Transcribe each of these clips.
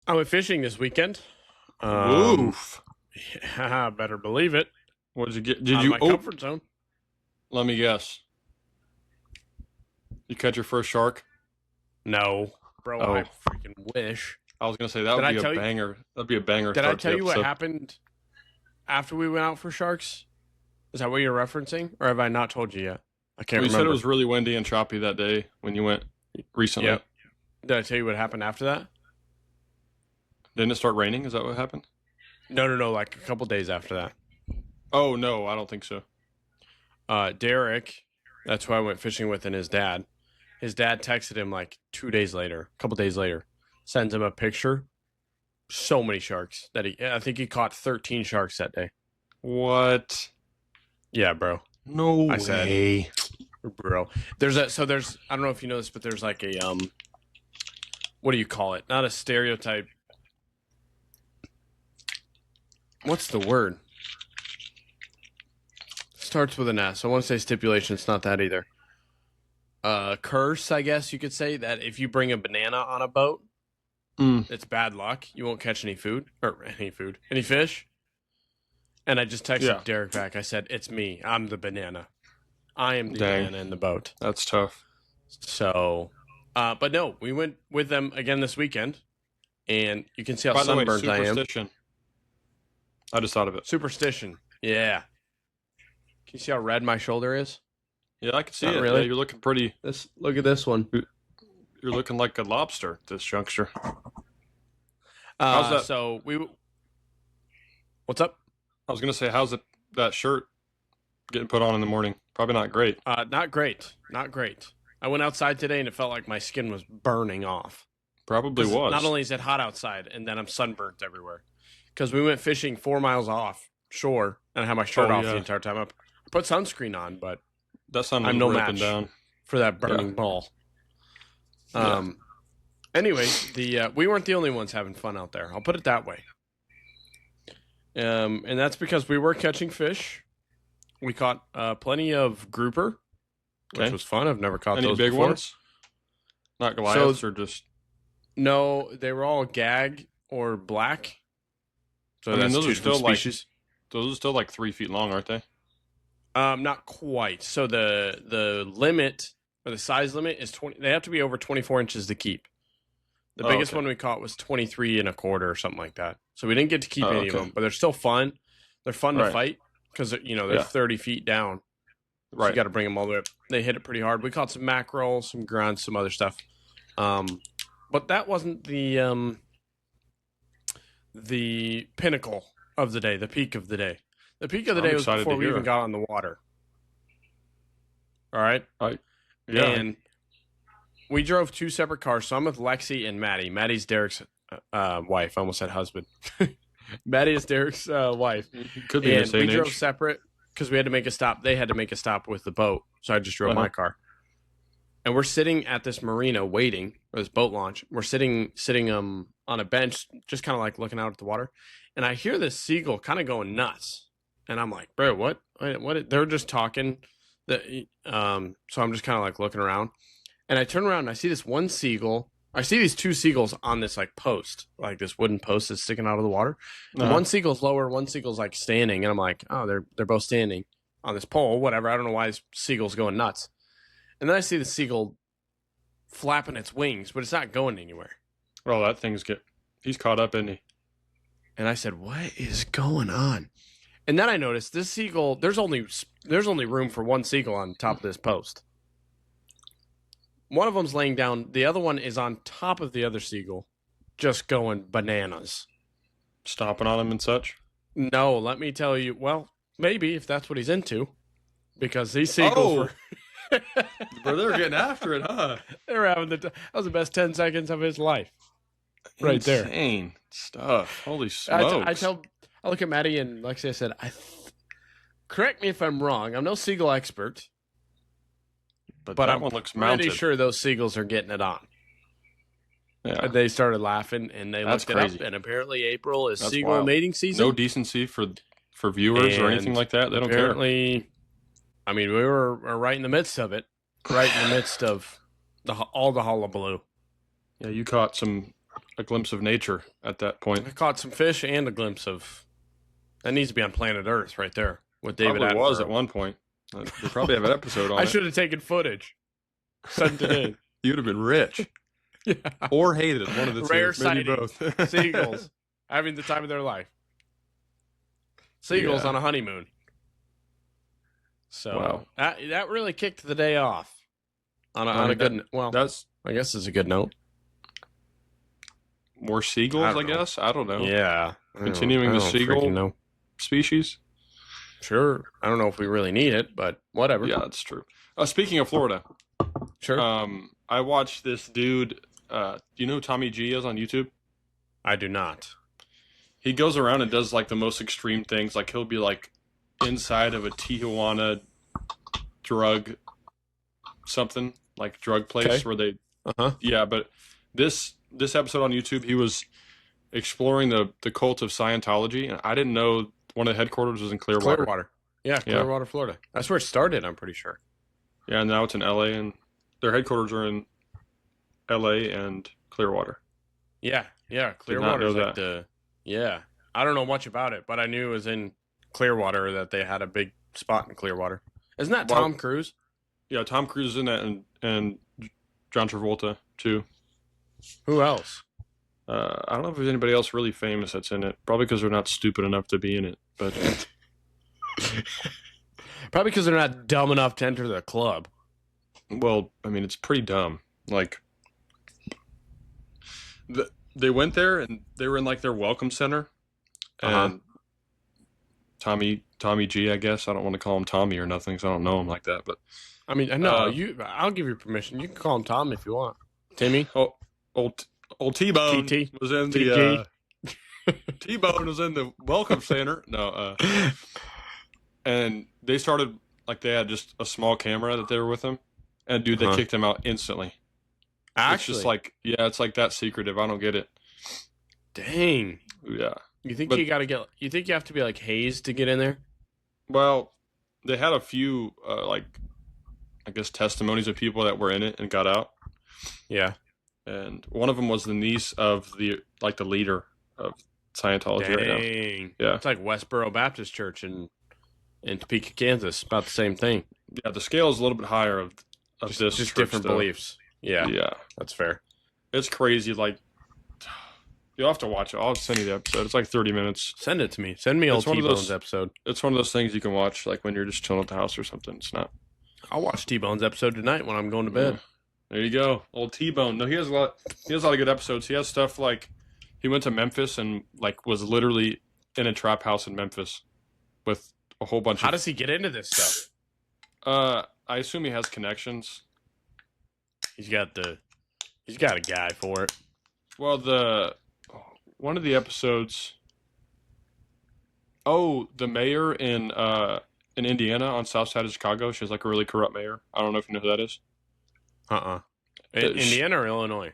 I went fishing this weekend. Woof. Yeah, better believe it. What did you get? Did Out of you? my Oh, comfort zone. let me guess. You catch your first shark? No, bro, I Oh, freaking wish. I was gonna say that Did would I be a tell you? banger. That'd be a banger Did I start to tell the you what episode. happened after we went out for sharks? Is that what you're referencing, or have I not told you yet? I can't Well, you said it remember. was really windy and choppy that day when you went recently. Yep. Did I tell you what happened after that? Didn't it start raining? Is that what happened? No. Like a couple days after that. Oh no, I don't think so. Derek, that's who I went fishing with, and his dad. His dad texted him like 2 days later, a couple days later, sends him a picture. So many sharks that I think he caught 13 sharks that day. What? Yeah, bro. No I said, way. bro. There's I don't know if you know this, but there's like a what do you call it? Not a stereotype. What's the word? Starts with an S. I want to say stipulation. It's not that either. Curse, I guess you could say that if you bring a banana on a boat, it's bad luck. You won't catch any fish. And I just texted Derek back. I said, "It's me. I'm the banana. I am the banana in the boat." That's tough. So, but no, we went with them again this weekend, and you can see how By the way, sunburned I am. superstition. I just thought of it. Superstition. Yeah. Can you see how red my shoulder is? Yeah, I can see Not it. really. Yeah, you're looking pretty. Look at this one. You're looking like a lobster at this juncture. How's that? So what's up? I was gonna say, how's that shirt getting put on in the morning? Probably not great. Not great. Not great. I went outside today and it felt like my skin was burning off. Probably was. Not only is it hot outside, and then I'm sunburnt everywhere. Because we went fishing 4 miles off shore and I had my shirt off the entire time. I put sunscreen on, but that sun was I'm no ripping match down for that burning ball. Anyway, we weren't the only ones having fun out there. I'll put it that way. And that's because we were catching fish. We caught plenty of grouper, which was fun. I've never caught Any those big before. ones? Not Goliaths or just... No, they were all gag or black. So that's those two are still species. those are still like 3 feet long, aren't they? Not quite. So the limit or the size limit is 20. They have to be over 24 inches to keep. The biggest one we caught was 23 and a quarter or something like that. So we didn't get to keep any of them, but they're still fun. They're fun to fight because they're 30 feet down. So you got to bring them all the way up. They hit it pretty hard. We caught some mackerel, some grunts, some other stuff. But that wasn't the pinnacle of the day, the peak of the day. The peak of the day was before we even got on the water. All right? Yeah. And we drove 2 separate cars. So I'm with Lexi and Maddie. Maddie's Derek's wife. I almost said husband. Maddie is Derek's wife. Could be the same age. We drove separate because we had to make a stop. They had to make a stop with the boat. So I just drove my car. And we're sitting at this marina waiting for this boat launch. We're sitting on a bench, just kind of like looking out at the water. And I hear this seagull kind of going nuts. And I'm like, bro, what? They're just talking. So I'm just kind of like looking around. And I turn around and I see this one seagull. I see these 2 seagulls on this like post, like this wooden post that's sticking out of the water. And one seagull's lower, one seagull's like standing. And I'm like, oh, they're both standing on this pole, whatever. I don't know why this seagull's going nuts. And then I see the seagull flapping its wings, but it's not going anywhere. Well, that he's caught up, isn't he? And I said, what is going on? And then I noticed this seagull, there's only room for one seagull on top of this post. One of them's laying down. The other one is on top of the other seagull, just going bananas. Stomping on him and such? No, let me tell you. Well, maybe if that's what he's into. Because these seagulls were... Bro, they were getting after it, huh? They were having that was the best 10 seconds of his life. Right there. Insane stuff. Holy smokes. I look at Maddie and like I said, correct me if I'm wrong. I'm no seagull expert. But that I'm one looks mounted. pretty sure those seagulls are getting it on. Yeah. They started laughing and they looked it up. And apparently April is seagull mating season. No decency for viewers or anything like that. They don't care. I mean, we were right in the midst of it. Right in the midst of all the hullabaloo. Yeah, you caught some a glimpse of nature at that point. I caught some fish and a glimpse of. That needs to be on Planet Earth right there with David Probably Attenborough. was at one point. They probably have an episode on I it. should have taken footage. Sent it in. You'd have been rich. Yeah. Or hated. One of the two. Rare Maybe sighting. both. Seagulls having the time of their life. Seagulls on a honeymoon. So that really kicked the day off on a good. I guess it's a good note. More seagulls, I guess. I don't know. Yeah, continuing the seagull species. Sure, I don't know if we really need it, but whatever. Yeah, that's true. Speaking of Florida, sure. I watched this dude. Do you know who Tommy G is on YouTube? I do not. He goes around and does like the most extreme things. Like he'll be like inside of a Tijuana drug place where they. Yeah, but this episode on YouTube, he was exploring the cult of Scientology, and I didn't know one of the headquarters was in Clearwater. Yeah, Clearwater, Florida. That's where it started, I'm pretty sure. Yeah, and now it's in LA, and their headquarters are in LA and Clearwater. Yeah, Clearwater's like the. Yeah, I don't know much about it, but I knew it was in Clearwater that they had a big spot in Clearwater. Isn't that Tom Cruise? Yeah, Tom Cruise is in that, and John Travolta too. Who else? I don't know if there's anybody else really famous that's in it. Probably because they're not stupid enough to be in it. But probably because they're not dumb enough to enter the club. Well, I mean, it's pretty dumb. Like, they went there and they were in like their welcome center, and Tommy G, I guess. I don't want to call him Tommy or nothing, so I don't know him like that. But I mean, no, I'll give you permission. You can call him Tom if you want. Timmy. Oh, old T-Bone was in the T-Bone was in the welcome center. No, and they started like they had just a small camera that they were with him, and dude, they kicked him out instantly. Actually, it's just like it's like that secretive. I don't get it. Dang. Yeah. You think you think you have to be like hazed to get in there? Well, they had a few like I guess testimonies of people that were in it and got out. Yeah. And one of them was the niece of the leader of Scientology right now. Yeah. It's like Westboro Baptist Church in Topeka, Kansas. About the same thing. Yeah, the scale is a little bit higher of this. Just different beliefs. Yeah. Yeah. That's fair. It's crazy. Like, you'll have to watch it. I'll send you the episode. It's like 30 minutes. Send it to me. Send me old T-Bone's episode. It's one of those things you can watch like when you're just chilling at the house or something. It's not. I'll watch T-Bone's episode tonight when I'm going to bed. There you go. Old T-Bone. No, he has a lot of good episodes. He has stuff like he went to Memphis and like was literally in a trap house in Memphis with a whole bunch How does he get into this stuff? I assume he has connections. He's got a guy for it. Well, one of the episodes. Oh, the mayor in Indiana on south side of Chicago. She has like a really corrupt mayor. I don't know if you know who that is. Indiana or Illinois?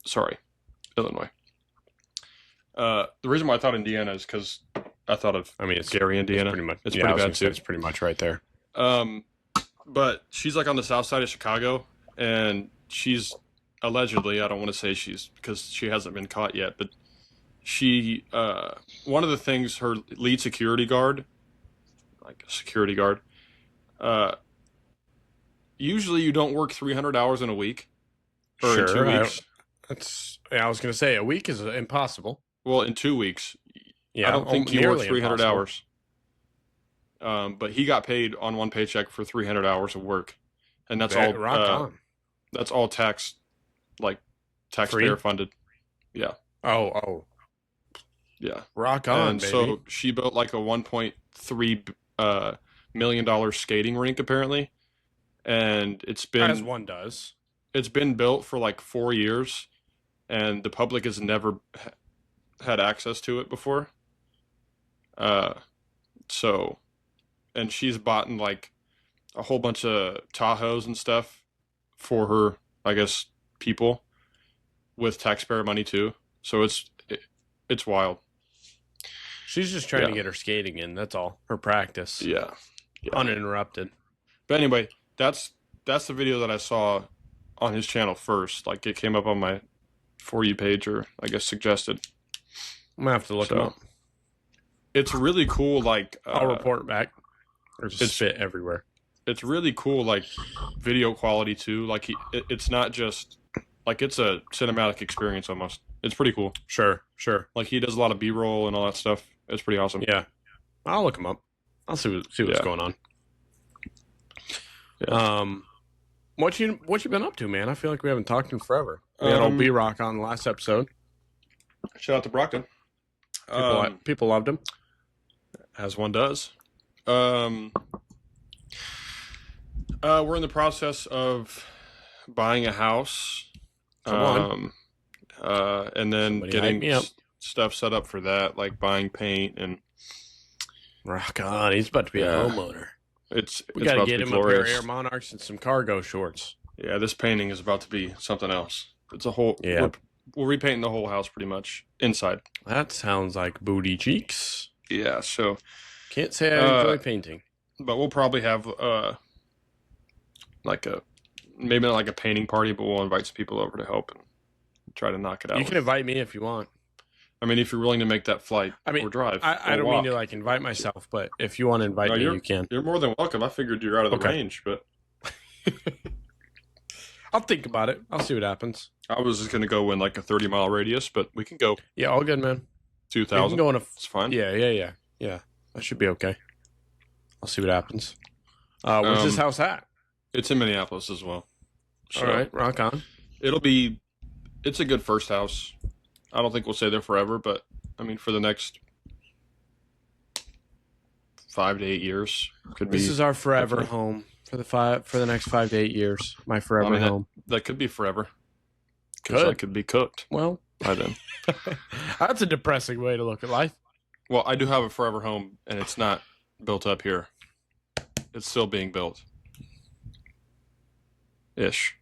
Sorry, Illinois. The reason why I thought Indiana is because I thought of it's Gary, Indiana. It's pretty much. It's pretty bad too. It's pretty much right there. But she's like on the south side of Chicago, and she's allegedly, I don't want to say she's because she hasn't been caught yet, but she one of the things her lead security guard, usually you don't work 300 hours in a week or in 2 weeks. I was going to say a week is impossible. Well, in 2 weeks, I don't think you work 300 hours. But he got paid on one paycheck for 300 hours of work, and that's all. On. That's all taxpayer funded. Yeah. Oh. Yeah. Rock on, and baby. So she built like a $1.3 million skating rink apparently, and it's been as one does. It's been built for like 4 years, and the public has never had access to it before. So, and she's bought like a whole bunch of Tahoes and stuff for her, I guess, people with taxpayer money too. So it's wild. She's just trying to get her skating in. That's all. Her practice. Yeah. Uninterrupted. But anyway, that's the video that I saw on his channel first. Like it came up on my For You page, or I guess suggested. I'm gonna have to look them up. It's really cool. Like I'll report back. Or just fit everywhere. It's really cool, like video quality too. Like it's not just like it's a cinematic experience almost. It's pretty cool. Sure. Like he does a lot of B-roll and all that stuff. It's pretty awesome. Yeah, I'll look him up. I'll see what's going on. Yeah. What you been up to, man? I feel like we haven't talked in forever. We had old B-Rock on the last episode. Shout out to Brockton. People loved him, as one does. We're in the process of buying a house. Come on. And then Somebody getting stuff set up for that, like buying paint and. Rock on! He's about to be a homeowner. We gotta get him a pair of Air Monarchs and some cargo shorts. Yeah, this painting is about to be something else. It's a whole. Yeah, we're repainting the whole house pretty much inside. That sounds like booty cheeks. Yeah, so can't say I enjoy painting, but we'll probably have maybe not like a painting party, but we'll invite some people over to help and try to knock it out. You can invite me if you want. I mean, if you're willing to make that flight or drive. I don't mean to like invite myself, but if you want to invite me, you can. You're more than welcome. I figured you're out of the range, but I'll think about it. I'll see what happens. I was just going to go in like a 30-mile radius, but we can go. Yeah, all good, man. 2,000. It's fine. Yeah. That should be okay. I'll see what happens. Where's this house at? It's in Minneapolis as well. So all right, rock on. It's a good first house. I don't think we'll stay there forever, but I mean, for the next 5 to 8 years, This is our forever home for the next 5 to 8 years. My forever home. That could be forever. Could. Could be cooked. Well, by then. That's a depressing way to look at life. Well, I do have a forever home, and it's not built up here. It's still being built. Ish.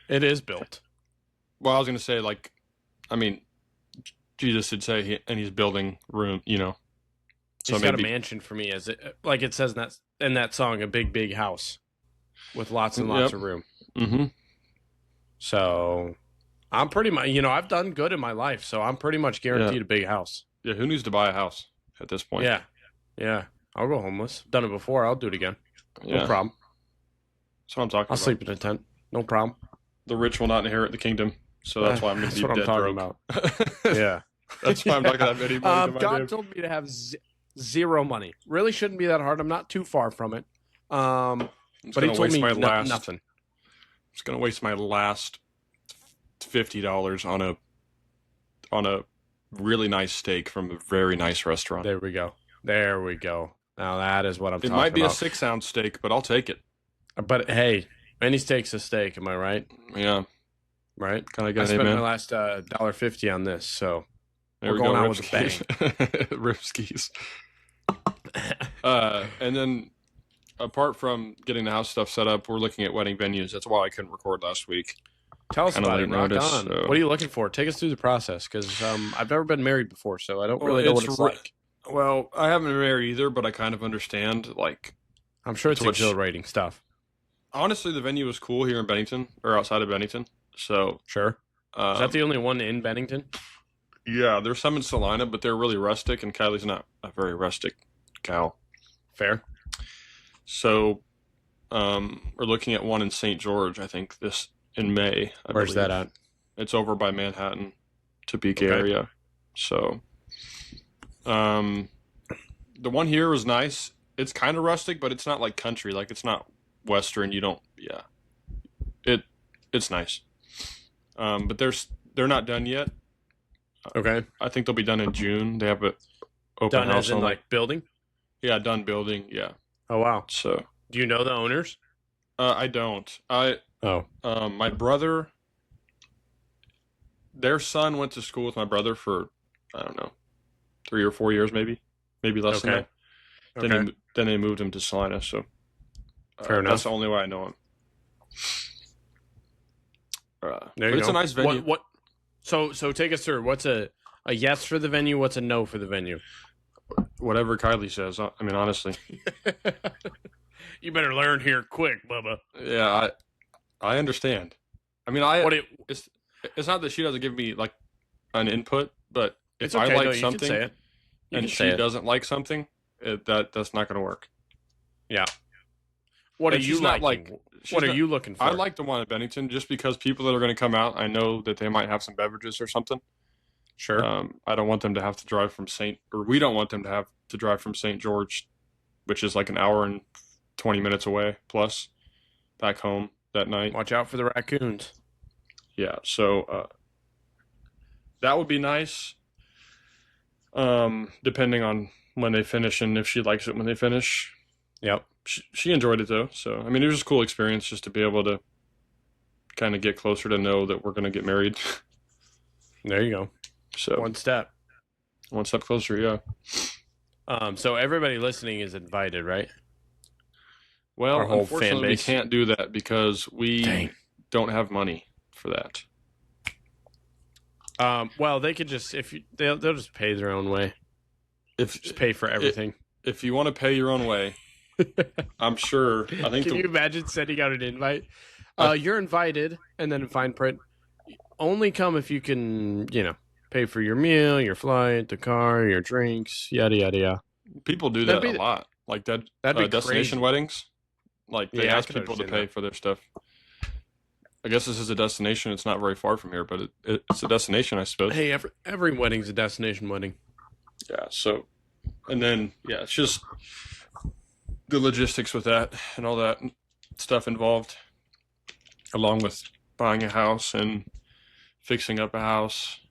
It is built. Well, I was going to say, Jesus did say he's building room, So he's got a mansion for me, like it says in that song, a big, big house with lots and lots of room. Mm-hmm. So I'm pretty much, I've done good in my life, so I'm pretty much guaranteed a big house. Yeah, who needs to buy a house at this point? Yeah. I'll go homeless. Done it before. I'll do it again. No problem. That's what I'm talking about. I'll sleep in a tent. No problem. The rich will not inherit the kingdom. So that's why I'm going to be dead broke. That's what I'm talking about. Yeah. That's why I'm not going to have any money. God told me to have zero money. Really shouldn't be that hard. I'm not too far from it. But he told me nothing. I'm just going to waste my last $50 on a really nice steak from a very nice restaurant. There we go. Now that is what I'm talking about. It might be a 6-ounce steak, but I'll take it. But hey, any steak's a steak. Am I right? Yeah. Right? I spent my last $1.50 on this, so we're going out with a bang. Rip skis. And then, apart from getting the house stuff set up, we're looking at wedding venues. That's why I couldn't record last week. Tell us about it. Rock on. So. What are you looking for? Take us through the process, because I've never been married before, so I don't really know what it's like. Well, I haven't been married either, but I kind of understand. I'm sure it's exhilarating stuff. Honestly, the venue was cool here in Bennington, or outside of Bennington. So sure. Is that the only one in Bennington? Yeah, there's some in Salina, but they're really rustic, and Kylie's not a very rustic gal. Fair. So, we're looking at one in St. George, I think, in May. Where's that at? It's over by Manhattan, Topeka area. So, the one here was nice. It's kind of rustic, but it's not like country. Like, it's not Western. It's nice. But they're not done yet. Okay. I think they'll be done in June. They have it open done house as in like building? Yeah, done building. Yeah. Oh wow. So do you know the owners? I don't. My brother, their son went to school with my brother for, I don't know, 3 or 4 years, maybe less than that. Then they moved him to Salina. So fair enough. That's the only way I know him. But it's a nice venue. What? So take us through. What's a yes for the venue? What's a no for the venue? Whatever Kylie says. I mean, honestly. You better learn here quick, Bubba. Yeah, I understand. I mean, it's not that she doesn't give me like an input, but if It's okay. I like No, you something can say it. and she doesn't like something, that's not going to work. Yeah. What And are you liking? What are you looking for? I like the one at Bennington just because people that are going to come out, I know that they might have some beverages or something. Sure. I don't want them to have to drive from we don't want them to have to drive from St. George, which is like an hour and 20 minutes away plus, back home that night. Watch out for the raccoons. Yeah, so that would be nice. Depending on when they finish and if she likes it when they finish. Yep. She enjoyed it though, so I mean it was just a cool experience just to be able to kind of get closer to know that we're going to get married. There you go. So one step closer, yeah. So everybody listening is invited, right? Well, Our whole unfortunately, fan we base. can't do that because we don't have money for that. Well, they could just they'll just pay their own way. Just pay for everything. If you want to pay your own way, I'm sure. I think. Can you imagine sending out an invite? You're invited, and then in fine print, only come if you can, pay for your meal, your flight, the car, your drinks, yada yada yada. People do that a lot, like that. That'd be destination crazy. weddings. Like they ask I could people to understand pay for their stuff. I guess this is a destination. It's not very far from here, but it's a destination, I suppose. Hey, every wedding's a destination wedding. Yeah. So, and then it's just the logistics with that and all that stuff involved, along with buying a house and fixing up a house.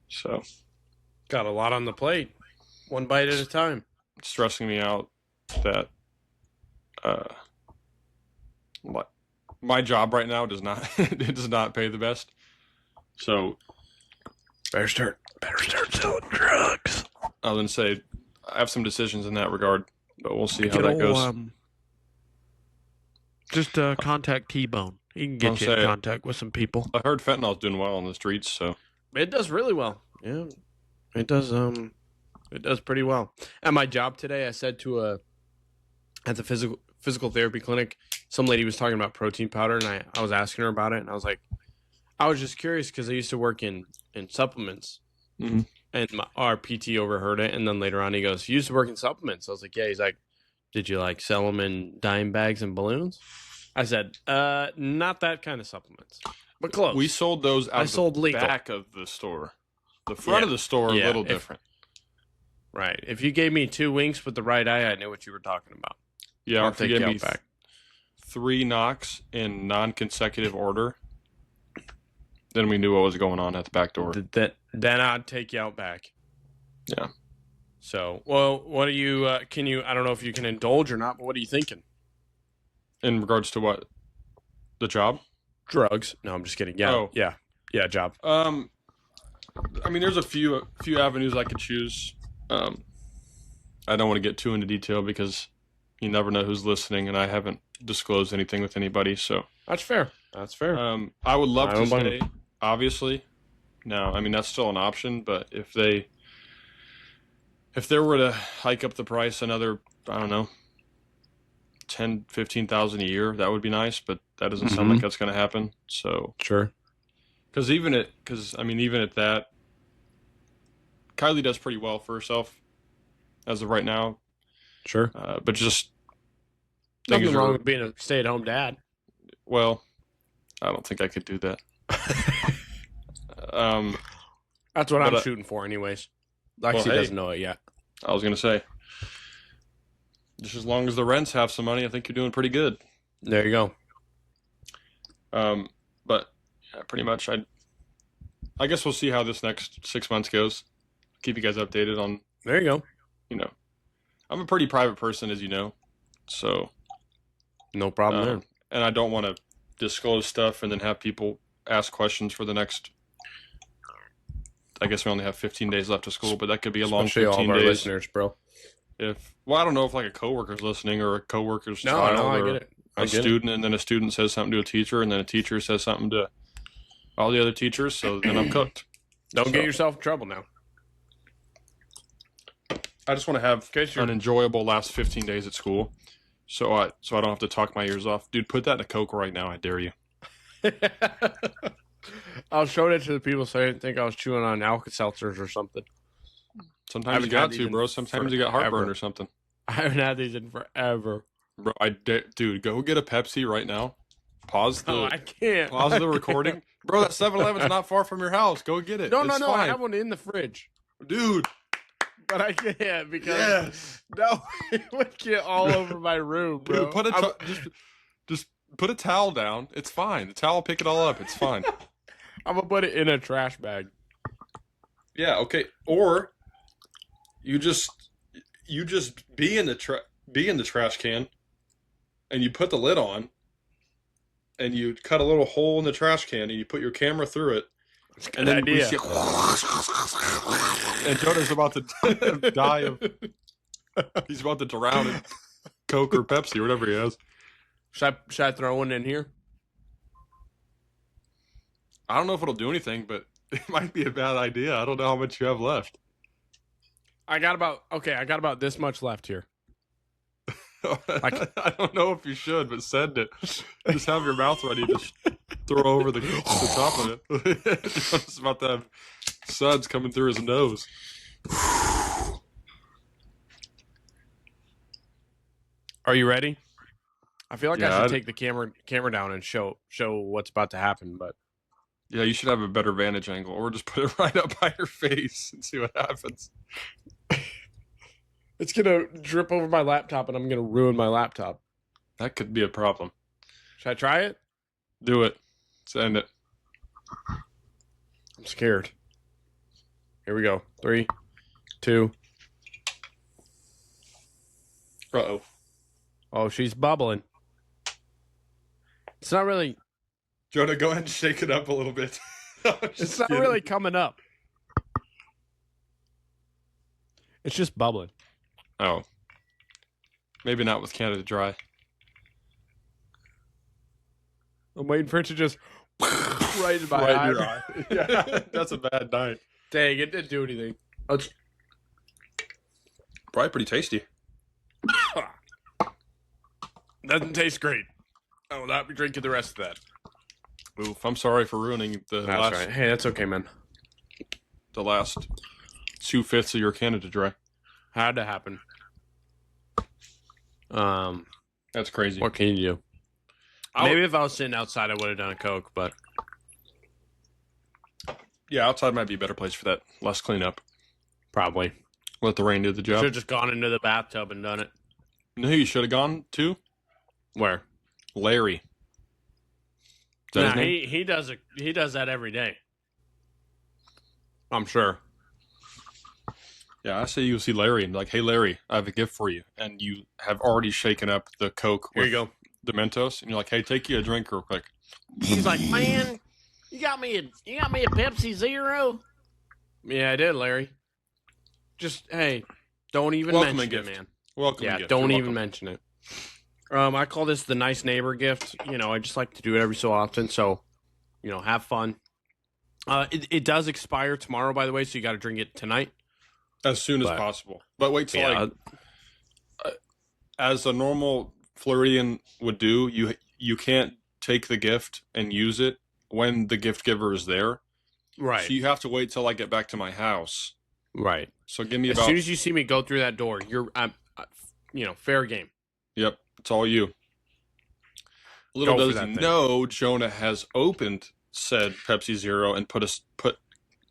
So, got a lot on the plate, one bite at a time. It's stressing me out that my job right now does not it does not pay the best. So better start selling drugs. I was gonna say I have some decisions in that regard, but we'll see how that goes. Just contact T-Bone. He can get you in contact with some people. I heard fentanyl's doing well on the streets, so it does really well. Yeah, it does. It does pretty well. At my job today, I said at the physical therapy clinic, some lady was talking about protein powder, and I was asking her about it, and I was like, I was just curious because I used to work in supplements, mm-hmm. and our PT overheard it, and then later on he goes, "You used to work in supplements?" I was like, "Yeah." He's like, "Did you like sell them in dime bags and balloons?" I said, "Not that kind of supplements, but close." We sold those out of the legal. Back of the store. The front of the store a little different. Right. If you gave me 2 winks with the right eye, I knew what you were talking about. Yeah, I'll if you gave me 3 knocks in non-consecutive order, then we knew what was going on at the back door. Then I'd take you out back. Yeah. So, well, what are you, I don't know if you can indulge or not, but what are you thinking? In regards to what? The job? Drugs. No, I'm just kidding. Yeah. Oh. Yeah, job. I mean, there's a few avenues I could choose. I don't want to get too into detail because you never know who's listening, and I haven't disclosed anything with anybody. So that's fair. I would love to stay, obviously. No, I mean that's still an option, but if they were to hike up the price another, I don't know, 10, 15,000 a year, that would be nice. But that doesn't sound like that's going to happen. So sure. Because even at that, Kylie does pretty well for herself as of right now. Sure. But just nothing wrong with being a stay-at-home dad. Well, I don't think I could do that. That's what I'm shooting for, anyways. Lexi doesn't know it yet. I was gonna say, just as long as the rents have some money, I think you're doing pretty good. There you go. But yeah, pretty much, I guess we'll see how this next 6 months goes. Keep you guys updated on. There you go. I'm a pretty private person, as you know, so no problem there. And I don't want to disclose stuff and then have people ask questions for the next. I guess we only have 15 days left of school, but that could be a long 15 all of our days. Listeners, bro. I don't know if like a coworker's listening or a coworker's child or I get it. a student, and then a student says something to a teacher, and then a teacher says something to all the other teachers. So then I'm cooked. Don't get yourself in trouble now. I just want to have an enjoyable last 15 days at school, so I don't have to talk my ears off. Dude, put that in a Coke right now. I dare you. I was showing it to the people so I didn't think I was chewing on Alka-Seltzers or something. Sometimes you got to, bro. Sometimes you got heartburn or something. I haven't had these in forever. Bro, dude, go get a Pepsi right now. Pause the. No, I can't. Pause the recording. Bro, that 7-Eleven's not far from your house. Go get it. No, it's no. fine. I have one in the fridge. Dude. But I can't because no, it would get all over my room, bro. Dude, just put a towel down. It's fine. The towel will pick it all up. It's fine. I'm gonna put it in a trash bag. Yeah, okay. Or you just be in the trash can, and you put the lid on, and you cut a little hole in the trash can, and you put your camera through it, and then we see, and Jonah's about to die of. He's about to drown in Coke or Pepsi or whatever he has. Should I throw one in here? I don't know if it'll do anything, but it might be a bad idea. I don't know how much you have left. I got about this much left here. I don't know if you should, but send it. Just have your mouth ready to throw over the top of it. It's about to have suds coming through his nose. Are you ready? I feel like I should take the camera down and show what's about to happen, but yeah, you should have a better vantage angle, or just put it right up by your face and see what happens. It's gonna drip over my laptop, and I'm gonna ruin my laptop. That could be a problem. Should I try it? Do it. Send it. I'm scared. Here we go. 3, 2. Uh-oh. Oh, she's bubbling. It's not really... Jonah, go ahead and shake it up a little bit. It's not really coming up. It's just bubbling. Oh. Maybe not with Canada Dry. I'm waiting for it to just right in my eye. Yeah, that's a bad night. Dang, it didn't do anything. It's probably pretty tasty. Doesn't taste great. I will not be drinking the rest of that. Oof, I'm sorry for ruining the last... Right. Hey, that's okay, man. The last 2/5 of your Canada Dry. How'd that happen? That's crazy. What can you do? Maybe if I was sitting outside, I would have done a Coke, but... Yeah, outside might be a better place for that. Less cleanup. Probably. Let the rain do the job. Should have just gone into the bathtub and done it. You know who you should have gone to? Where? Larry. Nah, he does that every day. I'm sure. Yeah, I say you see Larry and be like, hey, Larry, I have a gift for you. And you have already shaken up the Coke Here with you go. the Mentos. And you're like, hey, take you a drink real quick. He's like, man, you got me a Pepsi Zero? Yeah, I did, Larry. Just, hey, don't even mention it, man. Welcome yeah, gift. don't even mention it. I call this the nice neighbor gift. You know, I just like to do it every so often. So, you know, have fun. It does expire tomorrow, by the way, so you got to drink it tonight. As soon as possible. But wait till as a normal Floridian would do, you can't take the gift and use it when the gift giver is there. Right. So you have to wait till I get back to my house. Right. So give me as soon as you see me go through that door, you're, fair game. Yep. It's all you. Little does he know, Jonah has opened said Pepsi Zero and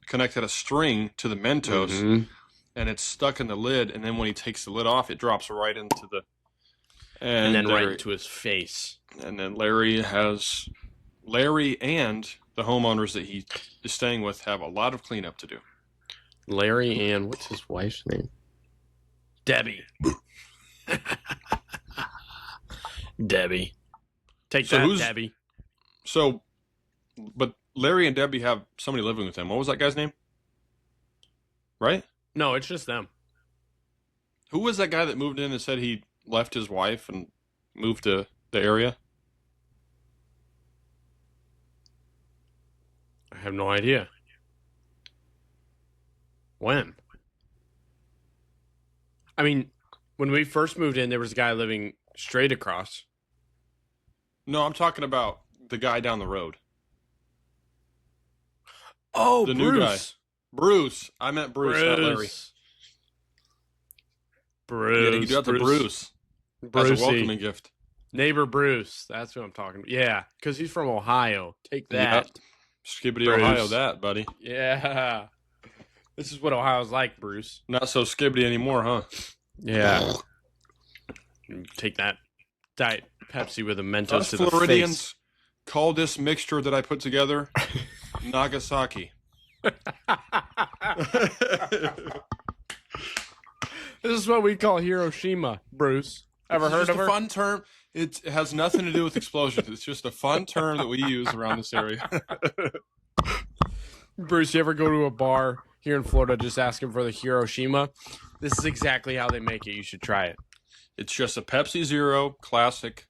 connected a string to the Mentos, and it's stuck in the lid. And then when he takes the lid off, it drops right into the and then right into his face. And then Larry and the homeowners that he is staying with have a lot of cleanup to do. Larry and what's his wife's name? Debbie. Debbie. Take that, Debbie. So, but Larry and Debbie have somebody living with them. What was that guy's name? Right? No, it's just them. Who was that guy that moved in and said he left his wife and moved to the area? I have no idea. When? I mean, when we first moved in, there was a guy living straight across. No, I'm talking about the guy down the road. Oh, the Bruce. new guy. Bruce. I meant Bruce, not Larry. Bruce. Yeah, you can do that to Bruce. Brucey. As a welcoming gift. Neighbor Bruce. That's what I'm talking about. Yeah, because he's from Ohio. Take that. Yep. Skibbity Bruce. Ohio that, buddy. Yeah. This is what Ohio's like, Bruce. Not so skibbity anymore, huh? Yeah. Take that Diet Pepsi with a Mentos Us to the Floridians face. call this mixture that I put together Nagasaki. This is what we call Hiroshima, Bruce. Ever heard of her? It's a fun term. It has nothing to do with explosions. It's just a fun term that we use around this area. Bruce, you ever go to a bar here in Florida just asking for the Hiroshima? This is exactly how they make it. You should try it. It's just a Pepsi Zero classic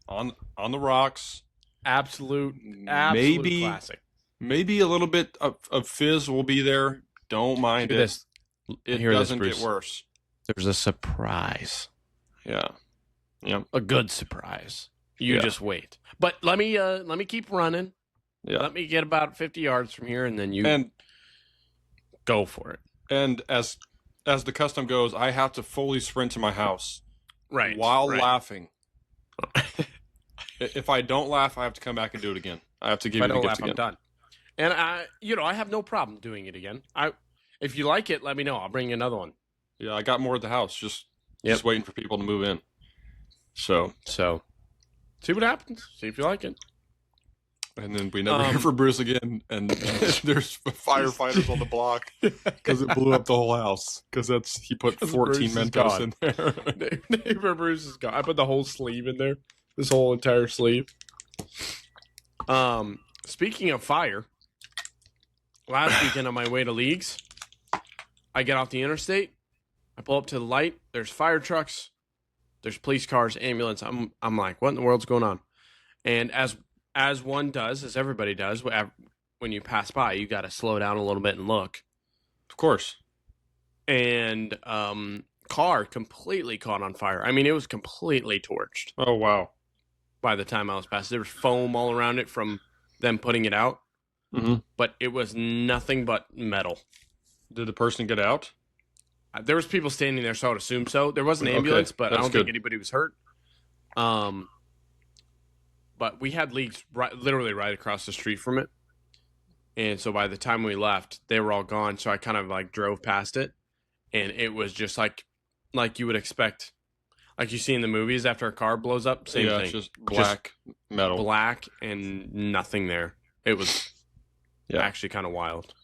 on the rocks. Absolute Maybe classic. Maybe a little bit of fizz will be there. Don't mind Hear it. this. It Hear doesn't this, get worse. There's a surprise. Yeah. Yeah. A good surprise. You Yeah. just wait. But let me keep running. Yeah. Let me get about 50 yards from here, and then you And go for it. and as the custom goes, I have to fully sprint to my house while right. laughing. If I don't laugh, I have to come back and do it again. I have to give If I you the don't gift laugh, I'm again. done. And I have no problem doing it again. If you like it, let me know. I'll bring you another one. Yeah, I got more at the house. Just Yep. waiting for people to move in. So See what happens. See if you like it. and then we never hear from Bruce again. And there's firefighters on the block because it blew up the whole house. Because he put 14 Mentos in there. Neighbor Bruce is gone. I put the whole sleeve in there. This whole entire sleeve. Speaking of fire, last weekend on my way to Leagues, I get off the interstate. I pull up to the light. There's fire trucks. There's police cars, ambulance. I'm like, what in the world's going on? And as one does, as everybody does, when you pass by, you got to slow down a little bit and look. Of course. And car completely caught on fire. I mean, it was completely torched Oh, wow. by the time I was past. There was foam all around it from them putting it out, Mm-hmm. but it was nothing but metal. Did the person get out? There was people standing there, so I would assume so. There was an Okay, ambulance, but I that's don't good. think anybody was hurt. But we had Leagues literally right across the street from it. And so by the time we left, they were all gone. So I kind of like drove past it, and it was just like you would expect, like you see in the movies after a car blows up. Same thing, It's just black metal. black and nothing there. It was Yeah. actually kind of wild.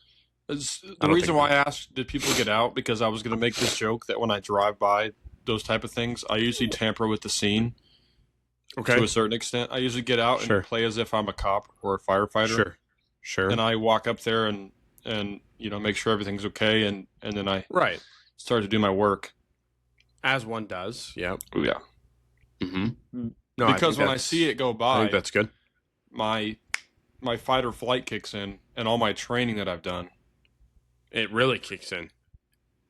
The don't reason think why I asked, did people get out? Because I was going to make this joke that when I drive by those type of things, I usually tamper with the scene Okay, to a certain extent. I usually get out Sure. and play as if I'm a cop or a firefighter. sure, And I walk up there and make sure everything's okay, and then I right, start to do my work. as one does. Yep. Yeah. Mm-hmm. No, Because when I see it go I by, think that's good. my fight or flight kicks in, and all my training that I've done, It really kicks in.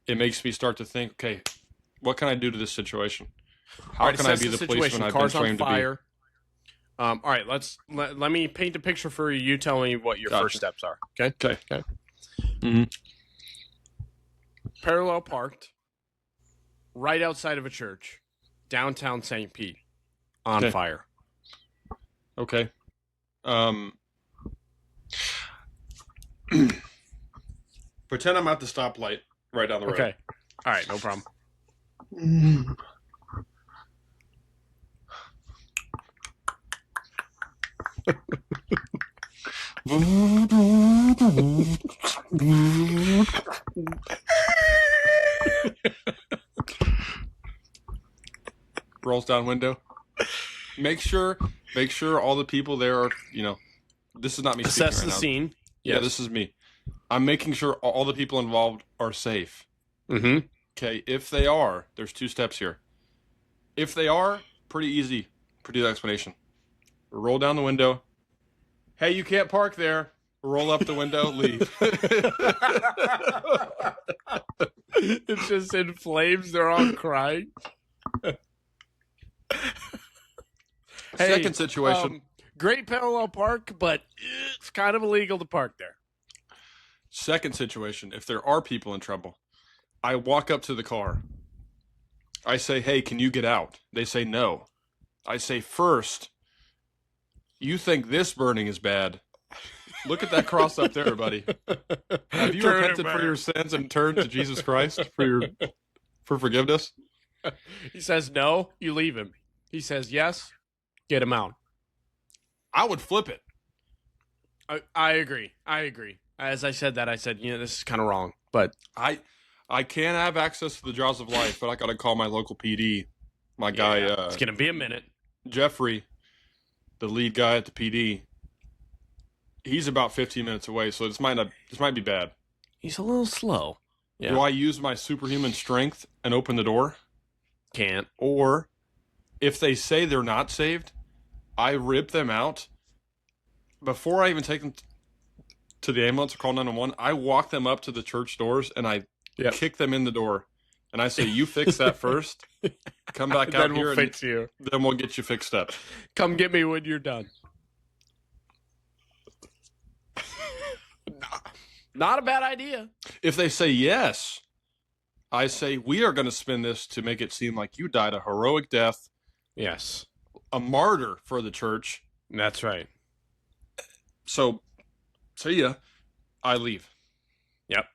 it makes me start to think, okay, what can I do to this situation? How All right, can I assess be the situation. policeman I've been Car's on trained to be? fire. All right, let me paint a picture for you. You tell me what your Gotcha. first steps are. Okay. Okay. Mm-hmm. Parallel parked, right outside of a church, downtown St. Pete, on Okay. fire. Okay. Pretend I'm at the stoplight right down the road. Okay. All right, no problem. Rolls down window. Make sure all the people there are, this is not me speaking Assess right the now. scene. Yeah, this is me. I'm making sure all the people involved are safe. Mm-hmm. Okay, if they are, there's two steps here. If they are, pretty easy explanation. Roll down the window. Hey, you can't park there. Roll up the window, leave. It's just in flames. They're all crying. Second situation. Great parallel park, but it's kind of illegal to park there. Second situation, if there are people in trouble, I walk up to the car. I say, hey, can you get out? They say no. I say, first, you think this burning is bad. Look at that cross up there, buddy. Have you repented for your sins and turned to Jesus Christ for forgiveness? He says no, you leave him. He says yes, get him out. I would flip it. I agree. As I said that, I said, this is kind of wrong. But I can have access to the jaws of life, but I got to call my local PD. My guy. It's going to be a minute. Jeffrey, the lead guy at the PD. He's about 15 minutes away, so this might be bad. He's a little slow. Yeah. Do I use my superhuman strength and open the door? Can't. Or if they say they're not saved, I rip them out. Before I even take them to the ambulance or call 911, I walk them up to the church doors and I kick them in the door. And I say, you fix that first. Come back out here. Then we'll fix you. Then we'll get you fixed up. Come get me when you're done. Not a bad idea. If they say yes, I say, we are going to spin this to make it seem like you died a heroic death. Yes. A martyr for the church. That's right. So, see ya. I leave. Yep.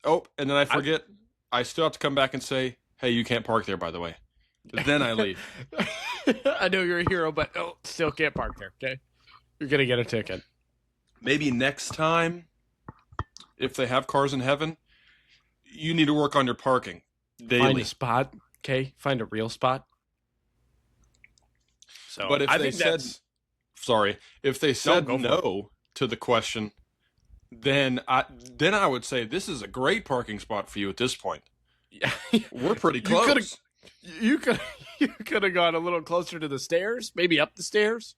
Oh, and then I forget. I still have to come back and say, hey, you can't park there, by the way. Then I leave. I know you're a hero, but still can't park there, okay? You're going to get a ticket. Maybe next time, if they have cars in heaven, you need to work on your parking daily. Find a spot, okay? Find a real spot. So, but if they said, if they said no to the question, then I would say this is a great parking spot for you at this point. Yeah, we're pretty close. You could have gone a little closer to the stairs, maybe up the stairs.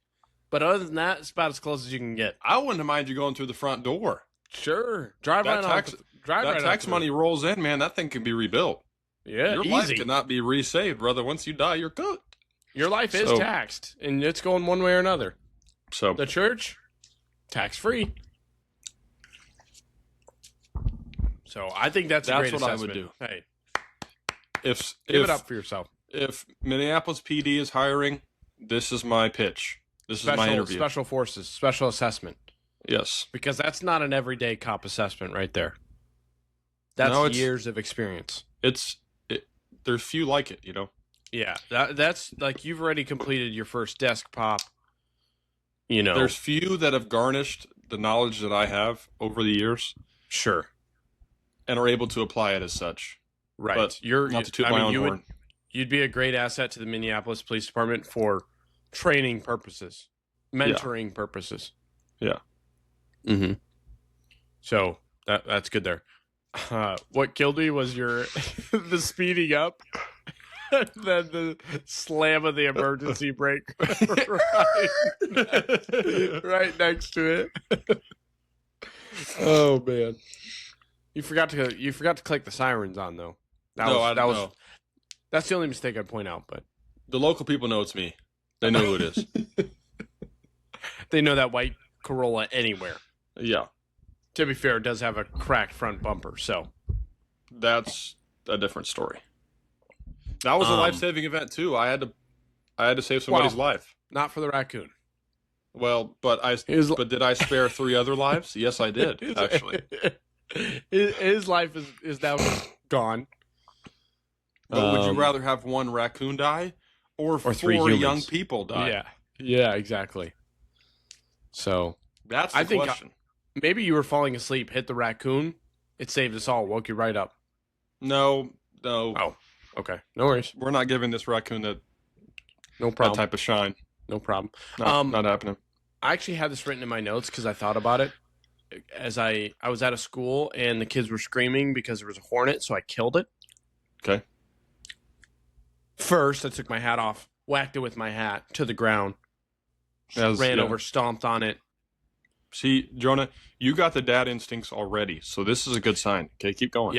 But other than that, it's about as close as you can get. I wouldn't mind you going through the front door. Sure, drive right on. That tax money rolls in, man. That thing can be rebuilt. Yeah, your life cannot be resaved, brother. Once you die, you're cooked. Your life is taxed, and it's going one way or another. So the church, tax free. So I think that's a great what assessment. I would do. Hey, give it up for yourself. If Minneapolis PD is hiring, this is my pitch. This is my interview. Special forces, special assessment. Yes, because that's not an everyday cop assessment right there. That's years of experience. There's few like it, you know. Yeah, that's like you've already completed your first desk pop. You know, there's few that have garnished the knowledge that I have over the years. Sure, and are able to apply it as such. Right, but not to toot my own horn. You'd be a great asset to the Minneapolis Police Department for training purposes, mentoring purposes. Yeah. Mm-hmm. So that's good there. What killed me was your the speeding up, and then the slam of the emergency brake right next to it. Oh man, you forgot to click the sirens on though. That's the only mistake I'd point out. But the local people know it's me. They know who it is. They know that white Corolla anywhere. Yeah. To be fair, it does have a cracked front bumper, so that's a different story. That was a life-saving event too. I had to save somebody's life. Not for the raccoon. Well, but did I spare 3 other lives? Yes, I did. Actually, his life is now gone. But would you rather have 1 raccoon die or 3 4 young people die? Yeah, exactly. So that's the question. Maybe you were falling asleep, hit the raccoon, it saved us all, woke you right up. No. Oh, okay. No worries. We're not giving this raccoon that type of shine. No problem. Not happening. I actually had this written in my notes because I thought about it. As I was at a school and the kids were screaming because there was a hornet, so I killed it. Okay. First, I took my hat off, whacked it with my hat to the ground, ran over, stomped on it. See, Jonah, you got the dad instincts already, so this is a good sign. Okay, keep going.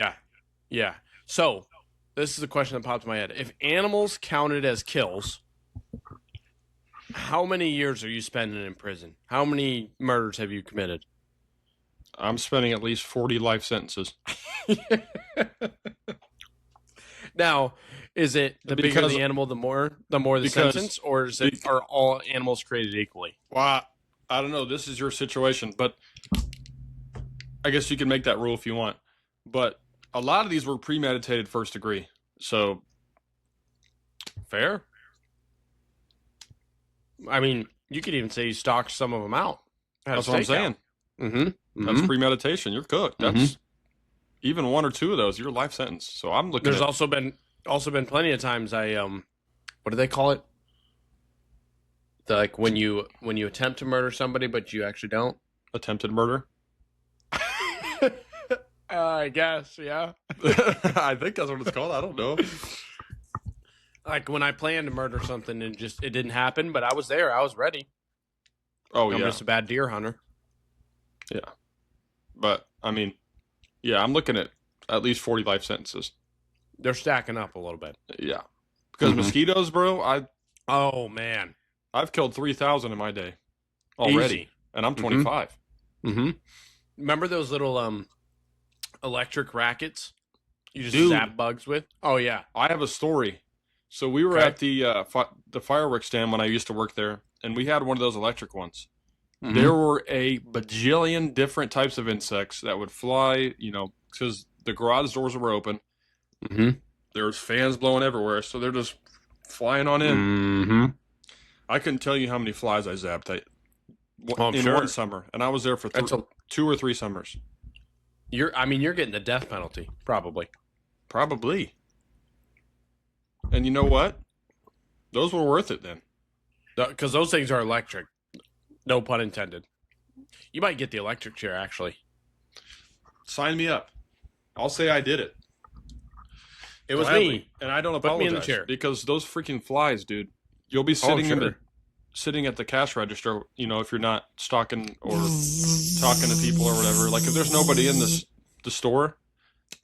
Yeah. So, this is a question that popped in my head. If animals counted as kills, how many years are you spending in prison? How many murders have you committed? I'm spending at least 40 life sentences. Now, is it the bigger Because- the animal, the more the because- sentence, or is it are all animals created equally? Well, I don't know. This is your situation, but I guess you can make that rule if you want. But a lot of these were premeditated first degree. So, fair? I mean, you could even say you stalked some of them out. That's what I'm saying. Mm-hmm. That's premeditation. You're cooked. That's even one or two of those, your life sentence. So I'm looking There's at also been plenty of times I what do they call it? Like when you attempt to murder somebody but you actually don't. attempted murder. I guess, yeah. I think that's what it's called. I don't know. Like when I planned to murder something and it didn't happen, but I was there. I was ready. Oh, I'm yeah. just a bad deer hunter. But, I mean, yeah, I'm looking at least 40 life sentences. They're stacking up a little bit. Yeah. Because mosquitoes, bro, Oh man. I've killed 3,000 in my day already. Easy. And I'm 25. Mm-hmm. Remember those little electric rackets you just Dude. zap bugs with? Oh yeah. I have a story. So we were Okay. at the fireworks stand when I used to work there, and we had one of those electric ones. Mhm. There were a bajillion different types of insects that would fly, because the garage doors were open. Mm-hmm. There was fans blowing everywhere, so they're just flying on in. Mm-hmm. I couldn't tell you how many flies I zapped I'm in sure. one summer, and I was there for That's 2 or 3 summers. you're getting the death penalty, probably. Probably. And you know what? Those were worth it then. Because those things are electric. No pun intended. You might get the electric chair, actually. Sign me up. I'll say I did it. It was Gladly. me. And I don't Put me apologize in the chair. because those freaking flies, dude. You'll be sitting sure. sitting at the cash register, if you're not stalking or talking to people or whatever. Like if there's nobody in the store,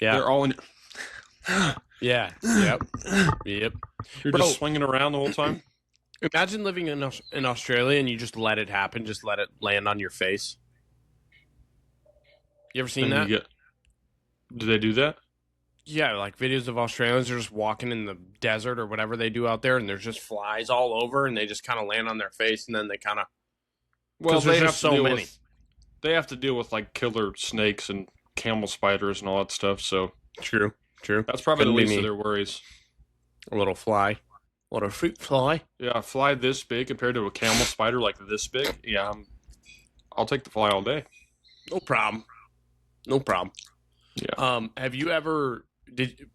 Yeah. they're all in. Yeah. Yep. Yep. You're Bro. just swinging around the whole time. Imagine living in Australia and you just let it happen. Just let it land on your face. You ever seen that? Do they do that? Yeah, like videos of Australians are just walking in the desert or whatever they do out there, and there's just flies all over, and they just kind of land on their face, and then they kind of. Well, there's they just have to so deal many. they have to deal with like killer snakes and camel spiders and all that stuff. So True. that's probably the Couldn't be least me. of their worries. A little fly, a little fruit fly. Yeah, a fly this big compared to a camel spider like this big. Yeah, I'll take the fly all day. No problem. No problem. Yeah. Have you ever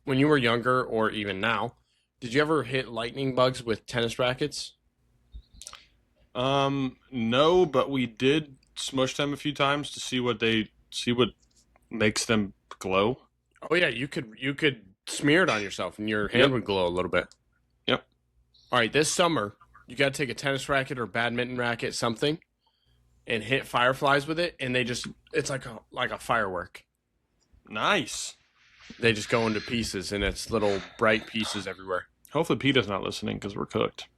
when you were younger or even now, did you ever hit lightning bugs with tennis rackets? No, but we did smush them a few times to see what makes them glow. Oh yeah, you could smear it on yourself, and your hand Yep. would glow a little bit. Yep. All right, this summer you got to take a tennis racket or badminton racket, something, and hit fireflies with it, and it's like a firework. Nice. They just go into pieces, and it's little bright pieces everywhere. Hopefully PETA's not listening because we're cooked.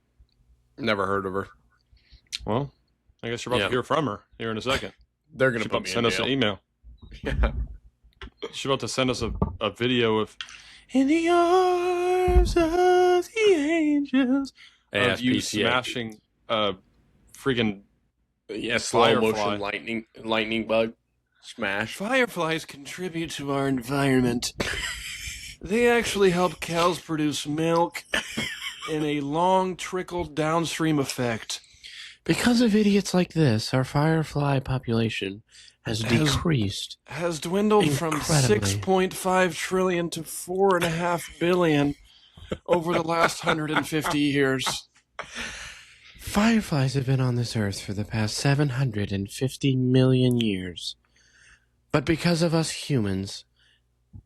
Never heard of her. Well, I guess you're about Yeah. to hear from her here in a second. They're gonna She's put about me to in send us an jail. email. Yeah. She's about to send us a video of "In the Arms of the Angels" of you ASPCA. smashing a freaking Yeah, slow Firefly. motion lightning bug smash. Fireflies contribute to our environment. They actually help cows produce milk in a long trickle downstream effect. Because of idiots like this, our firefly population has decreased. Has dwindled from Incredibly. 6.5 trillion to 4.5 billion over the last 150 years. Fireflies have been on this earth for the past 750 million years. But because of us humans,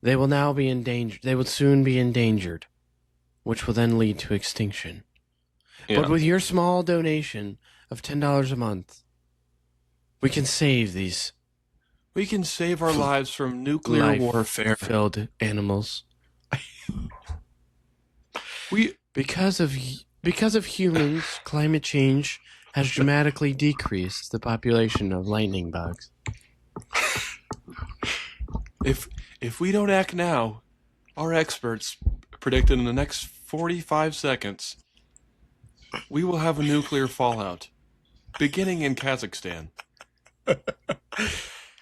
they will now be endangered. They will soon be endangered, which will then lead to extinction. Yeah. But with your small donation of $10 a month, we can save these We can save our lives from nuclear warfare. filled animals. Because of humans, climate change has dramatically decreased the population of lightning bugs. If we don't act now, our experts predicted in the next 45 seconds, we will have a nuclear fallout, beginning in Kazakhstan,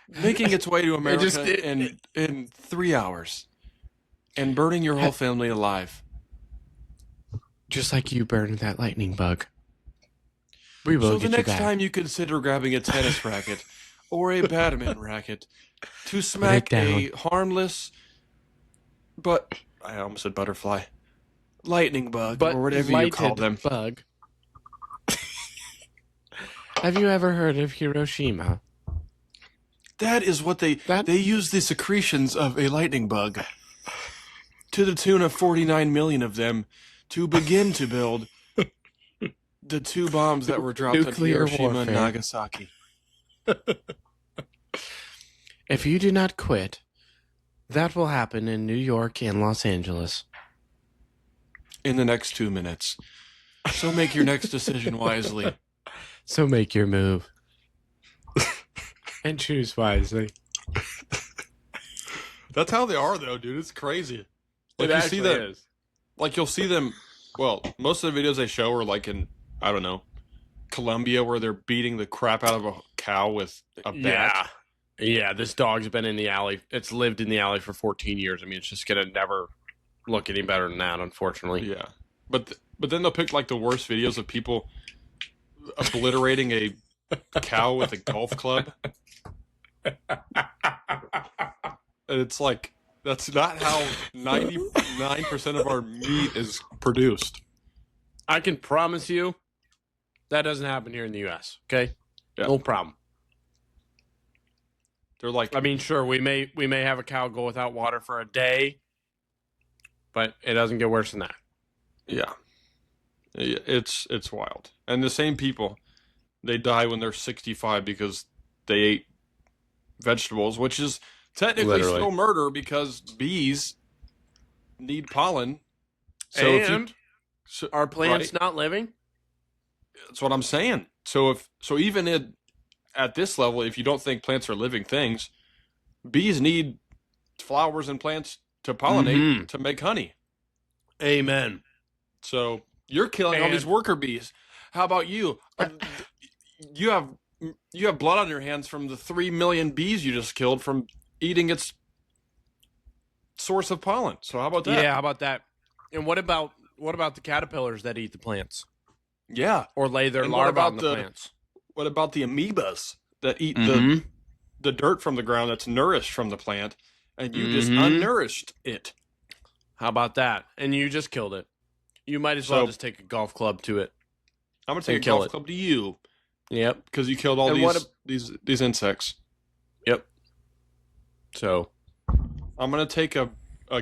making its way to America in 3 hours, and burning your whole family alive. Just like you burned that lightning bug. We will So get the next you back. time you consider grabbing a tennis racket or a badminton racket to smack a harmless, but I almost said butterfly, lightning bug, or whatever you call them. Bug. Have you ever heard of Hiroshima? That is what they use the secretions of a lightning bug to the tune of 49 million of them to begin to build the 2 bombs that were dropped on Hiroshima and Nagasaki. If you do not quit, that will happen in New York and Los Angeles. In the next 2 minutes. So make your next decision wisely. So make your move. And choose wisely. That's how they are, though, dude. It's crazy. Like, It you actually see them, is. like, you'll see them. Well, most of the videos they show are like in, I don't know, Colombia, where they're beating the crap out of a cow with a bat. Yeah, this dog's been in the alley. It's lived in the alley for 14 years. I mean, it's just going to never look any better than that, unfortunately. Yeah. But then they'll pick, like, the worst videos of people obliterating a cow with a golf club. And it's like, that's not how 99% of our meat is produced. I can promise you that doesn't happen here in the U.S., okay? Yeah. No problem. They're like, I mean, sure, we may have a cow go without water for a day, but it doesn't get worse than that. yeah. It's wild. And the same people, they die when they're 65 because they ate vegetables, which is technically still murder because bees need pollen. So are plants not living? That's what I'm saying. So even at this level, if you don't think plants are living things, bees need flowers and plants to pollinate to make honey. Amen. So you're killing all these worker bees. How about you? You have blood on your hands from the 3 million bees you just killed from eating its source of pollen. So how about that? Yeah, how about that? And what about the caterpillars that eat the plants? Yeah. Or lay their larvae on the plants? What about the amoebas that eat the dirt from the ground that's nourished from the plant, and you just unnourished it? How about that? And you just killed it. You might as well just take a golf club to it. I'm going to take a golf club to you. Yep. Because you killed all these insects. Yep. So I'm going to take a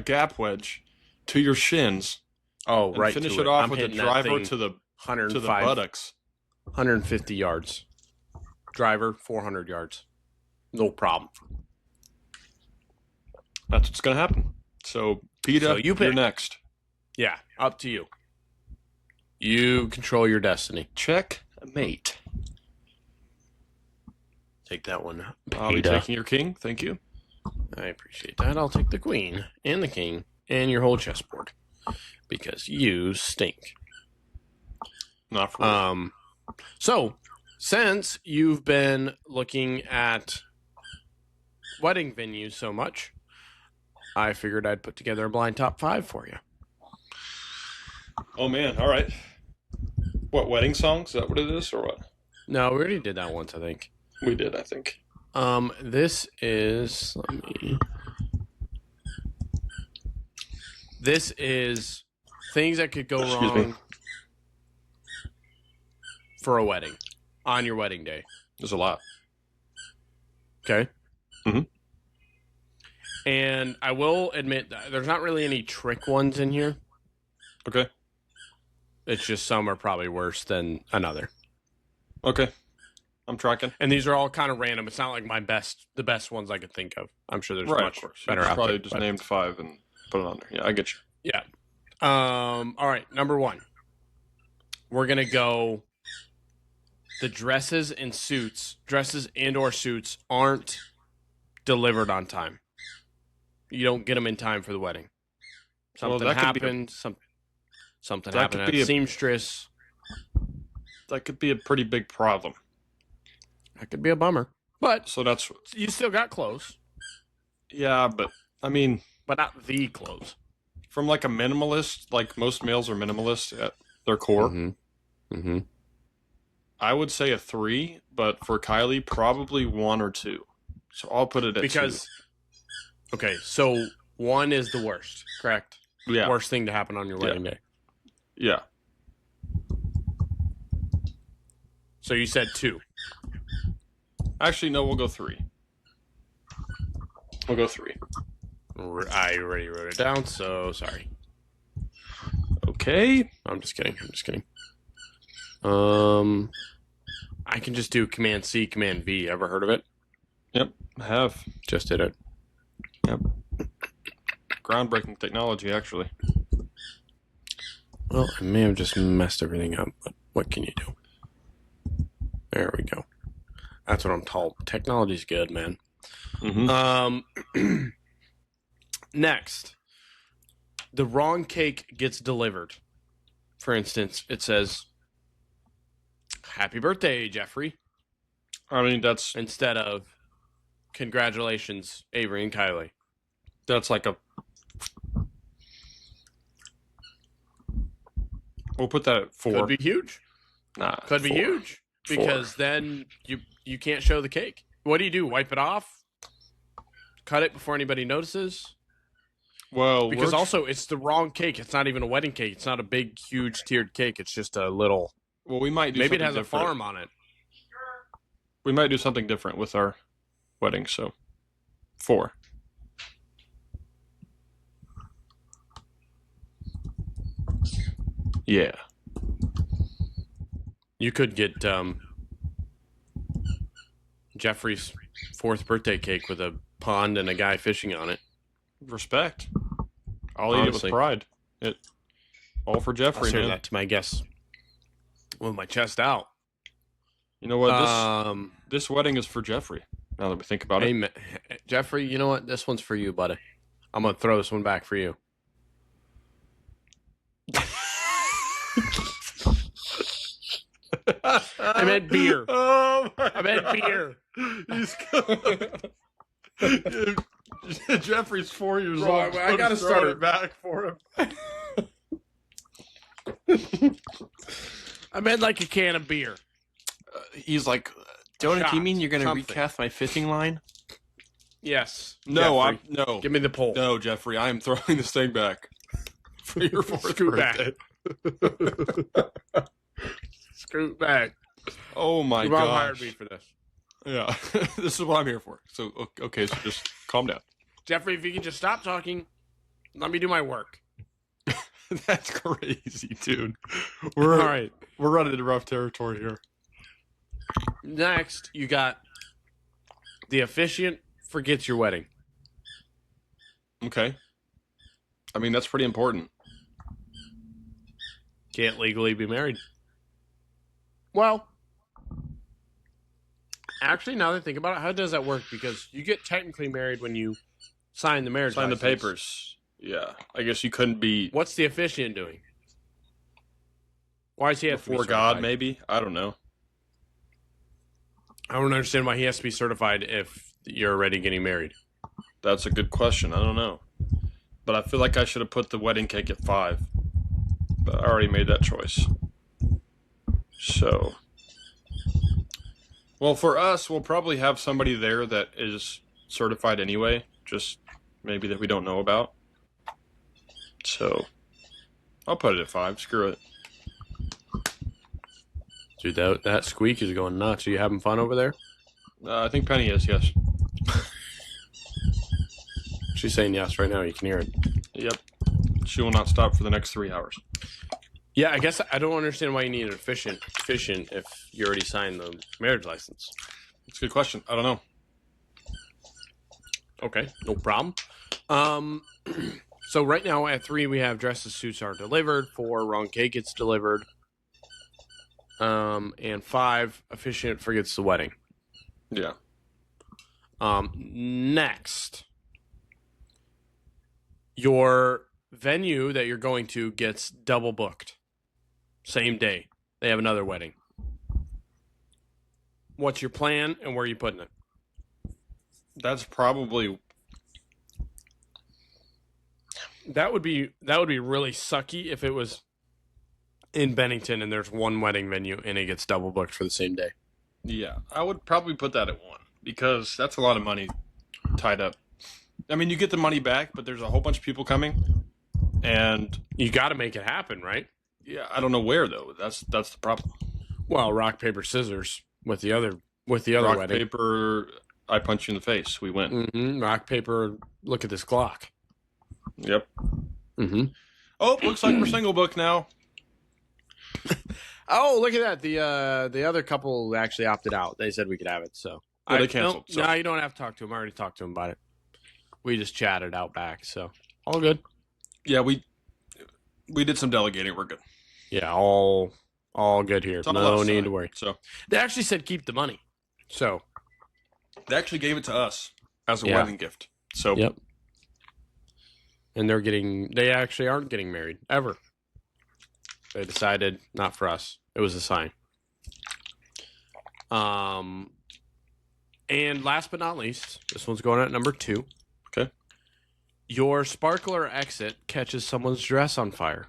gap wedge to your shins. Oh, and right. Finish it off with a driver to the buttocks. 150 yards. Driver, 400 yards. No problem. That's what's going to happen. So, PETA, you're next. Yeah, up to you. You control your destiny. Checkmate. Take that one. I'll be taking your king. Thank you. I appreciate that. I'll take the queen and the king and your whole chessboard because you stink. Not for So, since you've been looking at wedding venues so much, I figured I'd put together a blind top 5 for you. Oh man! All right. What, wedding songs? Is that what it is, or what? No, we already did that once, I think. We did, I think. This is things that could go wrong for a wedding on your wedding day. There's a lot. Okay. Mm-hmm. And I will admit that there's not really any trick ones in here. Okay. It's just some are probably worse than another. Okay. I'm tracking. And these are all kind of random. It's not like the best ones I could think of. I'm sure there's much better out there. Probably just named 5 and put it on there. Yeah, I get you. Yeah. All right. Number 1. We're going to go the dresses and or suits aren't delivered on time. you don't get them in time for the wedding. Something that could happened. Something that happened could at be seamstress. That could be a pretty big problem. That could be a bummer. But So that's you still got clothes, yeah, but I mean, but not the clothes. from like a minimalist, like most males are minimalist at their core. Mm-hmm. I would say a 3, but for Kylie, probably 1 or 2. So I'll put it at 2. Okay, so 1 is the worst, correct? Yeah. Worst thing to happen on your wedding day. Yeah. So you said 2. Actually, no, we'll go 3. We'll go 3. I already wrote it down, so sorry. Okay. I'm just kidding. I can just do Command C, Command V. Ever heard of it? Yep, I have. Just did it. Yep. Groundbreaking technology, actually. Well, I may have just messed everything up, but what can you do? There we go. That's what I'm told. Technology's good, man. Mm-hmm. Next, the wrong cake gets delivered. For instance, it says, "Happy birthday, Jeffrey," I mean, that's instead of "Congratulations, Avery and Kylie." like a... We'll put that at 4. Could be huge. Nah, Could be 4. huge. Because then you can't show the cake. What do? Wipe it off? Cut it before anybody notices? Well, Because also, it's the wrong cake. It's not even a wedding cake. It's not a big, huge tiered cake. It's just a little... well, we might do Maybe it something has different. a farm on it. We might do something different with our wedding, so 4. Yeah. You could get Jeffrey's 4th birthday cake with a pond and a guy fishing on it. Respect. I'll eat it Honestly. with pride. All for I'll Jeffrey, share man. that to my guests with my chest out. You know what? This wedding is for Jeffrey. Now that we think about it. Hey, Jeffrey, you know what? This one's for you, buddy. I'm going to throw this one back for you. I meant beer. Oh my I meant God. beer. Jeffrey's 4 years Bro, old. I gotta Throw start it back for him. I meant like a can of beer. He's like, Jonah, do you mean you're going to Something. recast my fishing line? Yes. No, Jeffrey, no. give me the pole. No, Jeffrey, I am throwing this thing back for your 4th Scoot birthday. Scoot back. Oh my Your mom gosh. hired me for this. Yeah, this is what I'm here for. So, okay, so just calm down. Jeffrey, if you can just stop talking, let me do my work. That's crazy, dude. All right. We're running into rough territory here. Next, you got the officiant forgets your wedding. Okay. I mean, that's pretty important. Can't legally be married. Well, actually, now that I think about it, how does that work? Because you get technically married when you sign the marriage Sign the license. papers. Yeah, I guess you couldn't be What's the officiant doing? Why does he have to be before God, certified? maybe? I don't know. I don't understand why he has to be certified if you're already getting married. That's a good question. I don't know. But I feel like I should have put the wedding cake at 5. But I already made that choice. So, well, for us, we'll probably have somebody there that is certified anyway, just maybe that we don't know about. So, I'll put it at 5. Screw it. Dude, that squeak is going nuts. Are you having fun over there? I think Penny is, yes. She's saying yes right now. You can hear it. Yep. She will not stop for the next 3 hours. Yeah, I guess I don't understand why you need an efficient if you already signed the marriage license. It's a good question. I don't know. Okay, no problem. So right now at 3 we have dresses, suits are delivered. 4, wrong cake gets delivered. And 5, officiant forgets the wedding. Yeah. Next, Your venue that you're going to gets double booked. Same day. They have another wedding. What's your plan and where are you putting it? That's probably... That would be really sucky if it was in Bennington and there's one wedding venue and it gets double booked for the same day. Yeah, I would probably put that at 1 because that's a lot of money tied up. I mean, you get the money back, but there's a whole bunch of people coming, and you got to make it happen, right? Yeah, I don't know where though. That's the problem. Well, rock paper scissors with the other rock, wedding. Paper, I punch you in the face. We win. Mm-hmm. Rock paper. Look at this Glock. Yep. Mm-hmm. Oh, looks like we're single book now. Oh, look at that. The other couple actually opted out. They said we could have it, so they canceled. No, you don't have to talk to them. I already talked to them about it. We just chatted out back, so all good. Yeah, we did some delegating. We're good. Yeah, all good here. No need to worry. So they actually said keep the money. So they actually gave it to us as a wedding gift. So yep. And they actually aren't getting married ever. They decided not for us. It was a sign. And last but not least, this one's going at number 2. Okay. Your sparkler exit catches someone's dress on fire.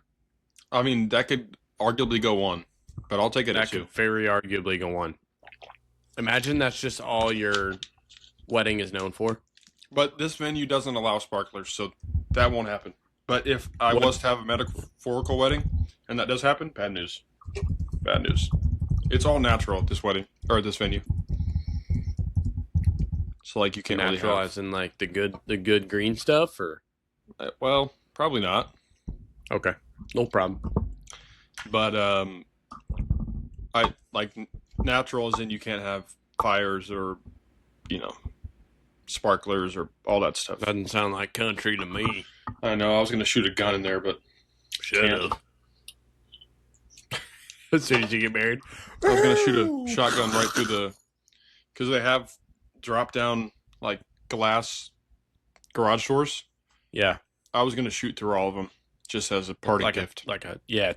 I mean, that could arguably go 1, but I'll take it at 2. That could very arguably go 1. Imagine that's just all your wedding is known for. But this venue doesn't allow sparklers, so that won't happen. But if I was to have a metaphorical wedding, and that does happen, bad news. Bad news. It's all natural at this wedding, or this venue. So, like, you can't really natural as in, like, the good green stuff, or? Well, probably not. Okay. No problem. But, I like natural as in you can't have fires or, sparklers or all that stuff. Doesn't sound like country to me. I know. I was going to shoot a gun in there, but should have. As soon as you get married, I was going to shoot a shotgun right through because they have drop down like glass garage doors. Yeah, I was going to shoot through all of them just as a party gift,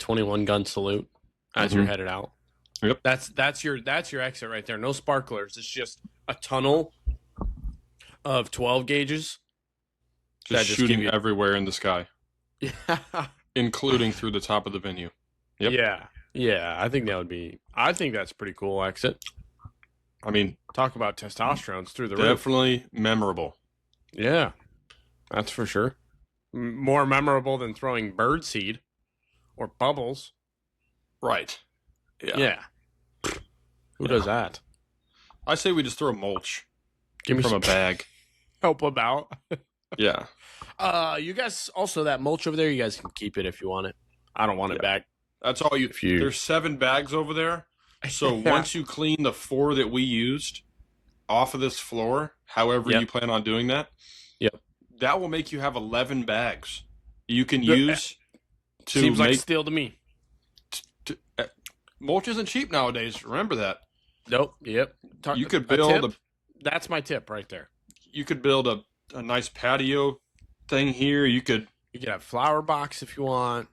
21 gun salute as you're headed out. Yep, that's your exit right there. No sparklers. It's just a tunnel of 12 gauges. Just shooting everywhere in the sky. Yeah. Including through the top of the venue. Yep. Yeah. I think that's a pretty cool exit. I mean, talk about testosterone's through the roof. Definitely memorable. Yeah, that's for sure. More memorable than throwing birdseed or bubbles. Right. Yeah. Who does that? I say we just throw mulch. Give me from a bag. Help them out. Yeah. You guys also that mulch over there. You guys can keep it if you want it. I don't want it back. That's all you. There's 7 bags over there. So once you clean the 4 that we used off of this floor, however you plan on doing that, that will make you have 11 bags you can use. Seems like steel to me. Mulch isn't cheap nowadays. Remember that. Nope. Yep. You could build that's my tip right there. You could build a nice patio thing here. You could have flower box if you want.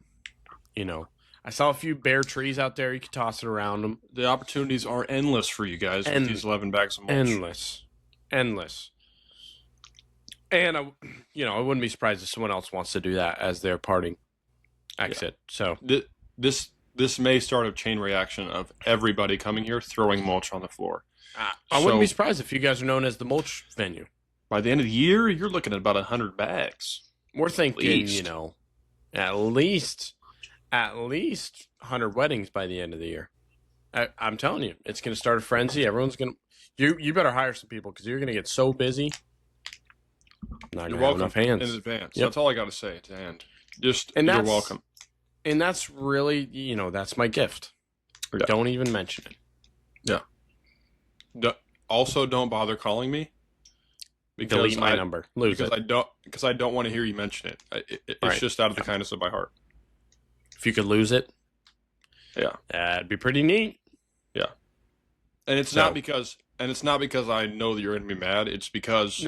I saw a few bare trees out there. You could toss it around them. The opportunities are endless for you guys with these 11 bags of mulch. Endless. And I wouldn't be surprised if someone else wants to do that as their parting exit. So this may start a chain reaction of everybody coming here throwing mulch on the floor. I wouldn't be surprised if you guys are known as the mulch venue. By the end of the year, you're looking at about 100 bags. We're thinking, at least 100 weddings by the end of the year. I'm telling you, it's going to start a frenzy. Everyone's going to... You better hire some people because you're going to get so busy. Not you're welcome enough hands. in advance. Yep. That's all I got to say to end. You're welcome. And that's really, that's my gift. Yeah. Don't even mention it. Yeah. Also, don't bother calling me. Delete my number. Because I don't want to hear you mention it. It's just out of the kindness of my heart. If you could lose it, that'd be pretty neat. Yeah, and it's not because I know that you're going to be mad. It's because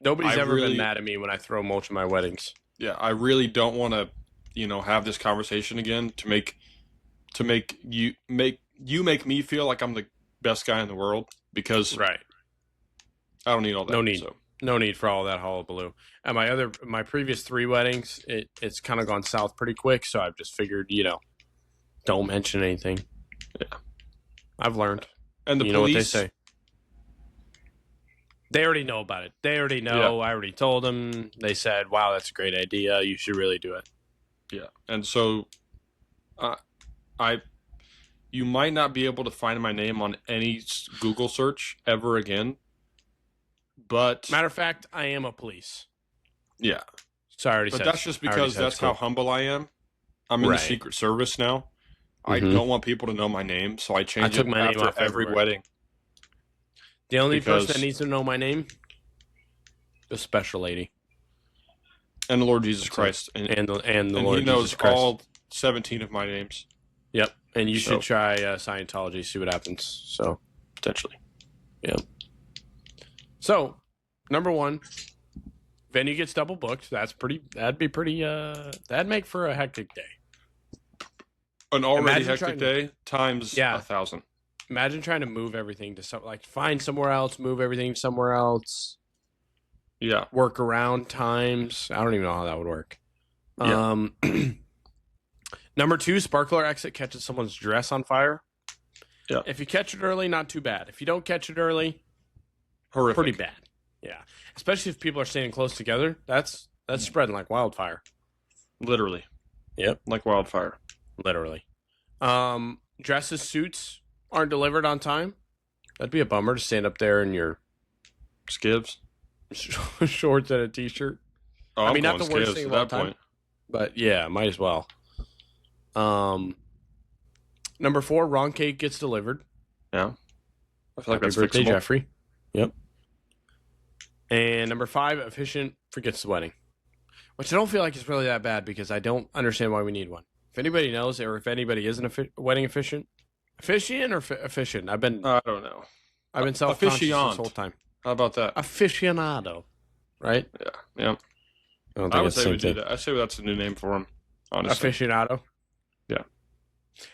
Nobody's ever really, been mad at me when I throw mulch in my weddings. Yeah, I really don't want to, have this conversation again to make you make me feel like I'm the best guy in the world, because Right. I don't need all that. No need. So. No need for all that hullabaloo. At my previous 3 weddings, it's kind of gone south pretty quick, so I've just figured, don't mention anything. Yeah. I've learned. And the you police, know what they say. They already know about it. They already know. Yeah. I already told them. They said, "Wow, that's a great idea. You should really do it." Yeah. And so you might not be able to find my name on any Google search ever again. But Matter of fact, I am a police. Yeah. So I already but said. That's just because that's how humble I am. I'm in the Secret Service now. I don't want people to know my name, so I change it my name after off every everywhere. wedding. The only person that needs to know my name, the special lady, and the Lord Jesus Christ, and the and Lord He knows Jesus Christ. all 17 of my names. Yep, and you should try Scientology, see what happens. So potentially, yeah. So, number 1, venue gets double booked. That'd make for a hectic day. An already hectic day times 1,000. Imagine trying to move everything to find somewhere else, move everything somewhere else. Yeah. Work around times. I don't even know how that would work. Yeah. Number 2, sparkler exit catches someone's dress on fire. Yeah. If you catch it early, not too bad. If you don't catch it early, horrific. Pretty bad. Yeah. Especially if people are standing close together. That's spreading like wildfire. Literally. Yep. Like wildfire. Literally. Dresses, suits aren't delivered on time. That'd be a bummer to stand up there in your skivs, shorts and a t-shirt. Oh, I mean, not the worst thing at about that time, point. But yeah, might as well. Number 4, wrong cake gets delivered. Yeah. I feel like Happy that's birthday, fixable. Jeffrey. Yep. And number 5, officiant forgets the wedding. Which I don't feel like is really that bad because I don't understand why we need one. If anybody knows, or if anybody is a wedding officiant or efficient? I don't know. I've been self-conscious this whole time. How about that? Aficionado, right? Yeah. I would say we do that. I say that's a new name for him. Honestly, aficionado. Yeah.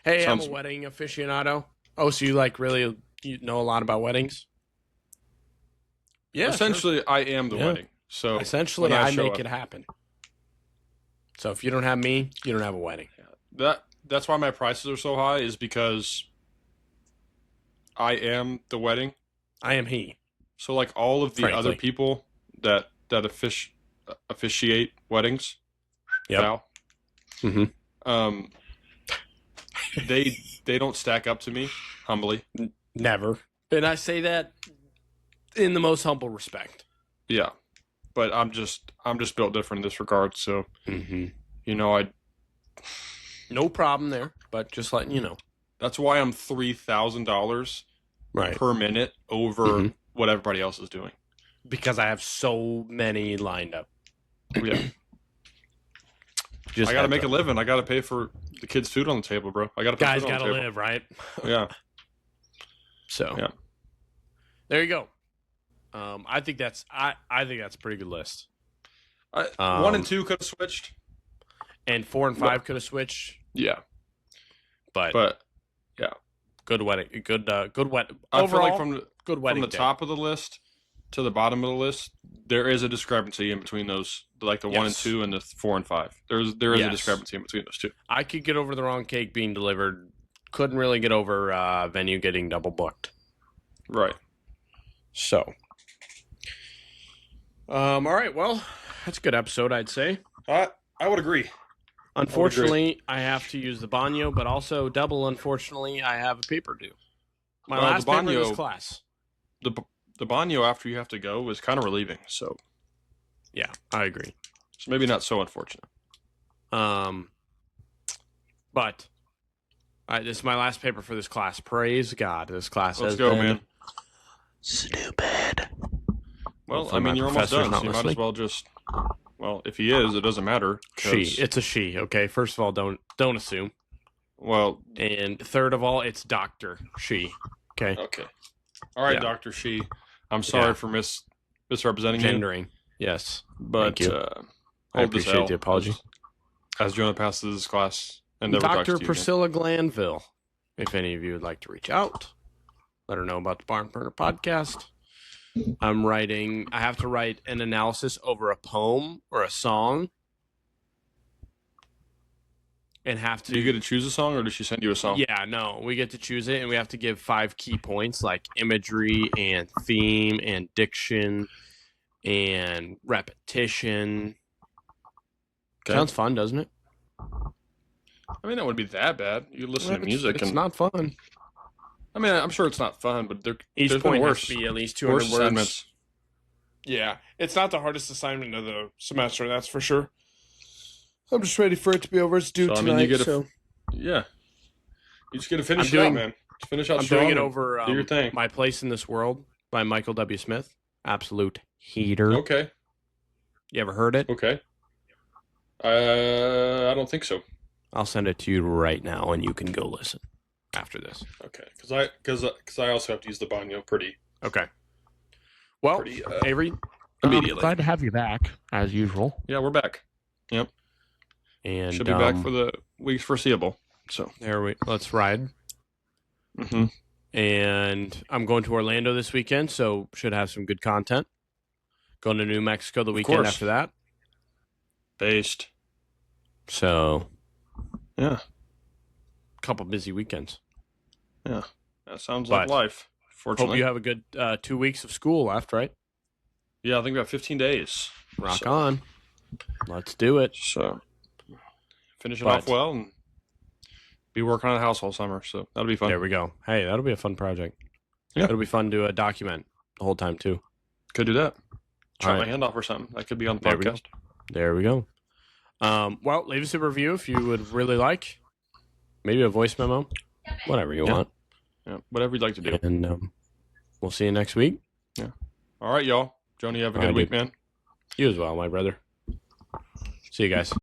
Hey, I'm a wedding aficionado. Oh, so you know a lot about weddings? Yeah. Essentially, sure. I am the wedding. So essentially, I make it happen. So if you don't have me, you don't have a wedding. That's why my prices are so high, is because I am the wedding. I am he. So like all of the other people that officiate weddings, yeah, they don't stack up to me, humbly. Never. And I say that in the most humble respect. Yeah. But I'm just built different in this regard, so no problem there, but just letting you know. That's why I'm $3,000 per minute over what everybody else is doing. Because I have so many lined up. Yeah. I gotta make a living. I gotta pay for the kids' food on the table, bro. I gotta put guys food on the gotta table. live, right? Yeah. So yeah, there you go. I think that's a pretty good list. 1 and 2 could have switched, and 4 and 5 could have switched. Yeah, but yeah, good wedding, good wedding. I Overall, feel like from the day. top of the list to the bottom of the list, there is a discrepancy in between those, like the 1 and 2 and the 4 and 5. There is a discrepancy in between those two. I could get over the wrong cake being delivered. Couldn't really get over venue getting double booked. Right. So. All right. Well, that's a good episode, I'd say. I would agree. Unfortunately, I have to use the baño, but also double. Unfortunately, I have a paper due. My last paper in this class. The baño after you have to go is kind of relieving. So, yeah, I agree. So maybe not so unfortunate. But this is my last paper for this class. Praise God, this class. Let's go, man. Stupid. Well, I mean, you're almost done, so you might as well just. Well, if he is, it doesn't matter. It's a she. Okay, first of all, don't assume. Well, and third of all, it's Dr. She. Okay. Okay. All right, Dr. She. I'm sorry for misrepresenting gendering. Yes. But Thank you. I old as appreciate hell the apology. As Jonah passes his class and never talks to Dr. you again. Priscilla Glanville. If any of you would like to reach out, let her know about the Barn Burner podcast. I have to write an analysis over a poem or a song. And have to. Do you get to choose a song, or does she send you a song? Yeah, no, we get to choose it, and we have to give 5 key points like imagery and theme and diction and repetition. Okay. Sounds fun, doesn't it? I mean, that wouldn't be that bad. You listen to music. It's not fun. I mean, I'm sure it's not fun, but Each there's point been has worse. to be at least 200 words. Assignments. Yeah, it's not the hardest assignment of the semester, that's for sure. I'm just ready for it to be over. It's due So, I tonight. mean, yeah. You just get to finish it out, man. Just finish out I'm strong. doing it over do your thing. My Place in This World by Michael W. Smith. Absolute heater. Okay. You ever heard it? Okay. I don't think so. I'll send it to you right now, and you can go listen after this. Okay, because I also have to use the banyo pretty. Okay. Well, Pretty, Avery, immediately. glad to have you back as usual. Yeah, we're back. Yep. And Should be back for the week's foreseeable. So let's ride. Mm-hmm. And I'm going to Orlando this weekend, so should have some good content. Going to New Mexico the weekend after that. Based. So, yeah, couple busy weekends. Yeah, that sounds like life. Fortunately, hope you have a good 2 weeks of school left, right? Yeah, I think we have 15 days. Rock on. Let's do it. So, finish it off well and be working on the house all summer. So that'll be fun. There we go. Hey, that'll be a fun project. Yeah, it'll be fun to document the whole time too. Could do that. Chop All my right. hand off or something. That could be on the podcast. There we go. Well, leave us a review if you would really like. Maybe a voice memo. Whatever you want. Yeah, whatever you'd like to do. And we'll see you next week. Yeah. All right, y'all. Joni, have a All good right, week, dude. man. You as well, my brother. See you guys.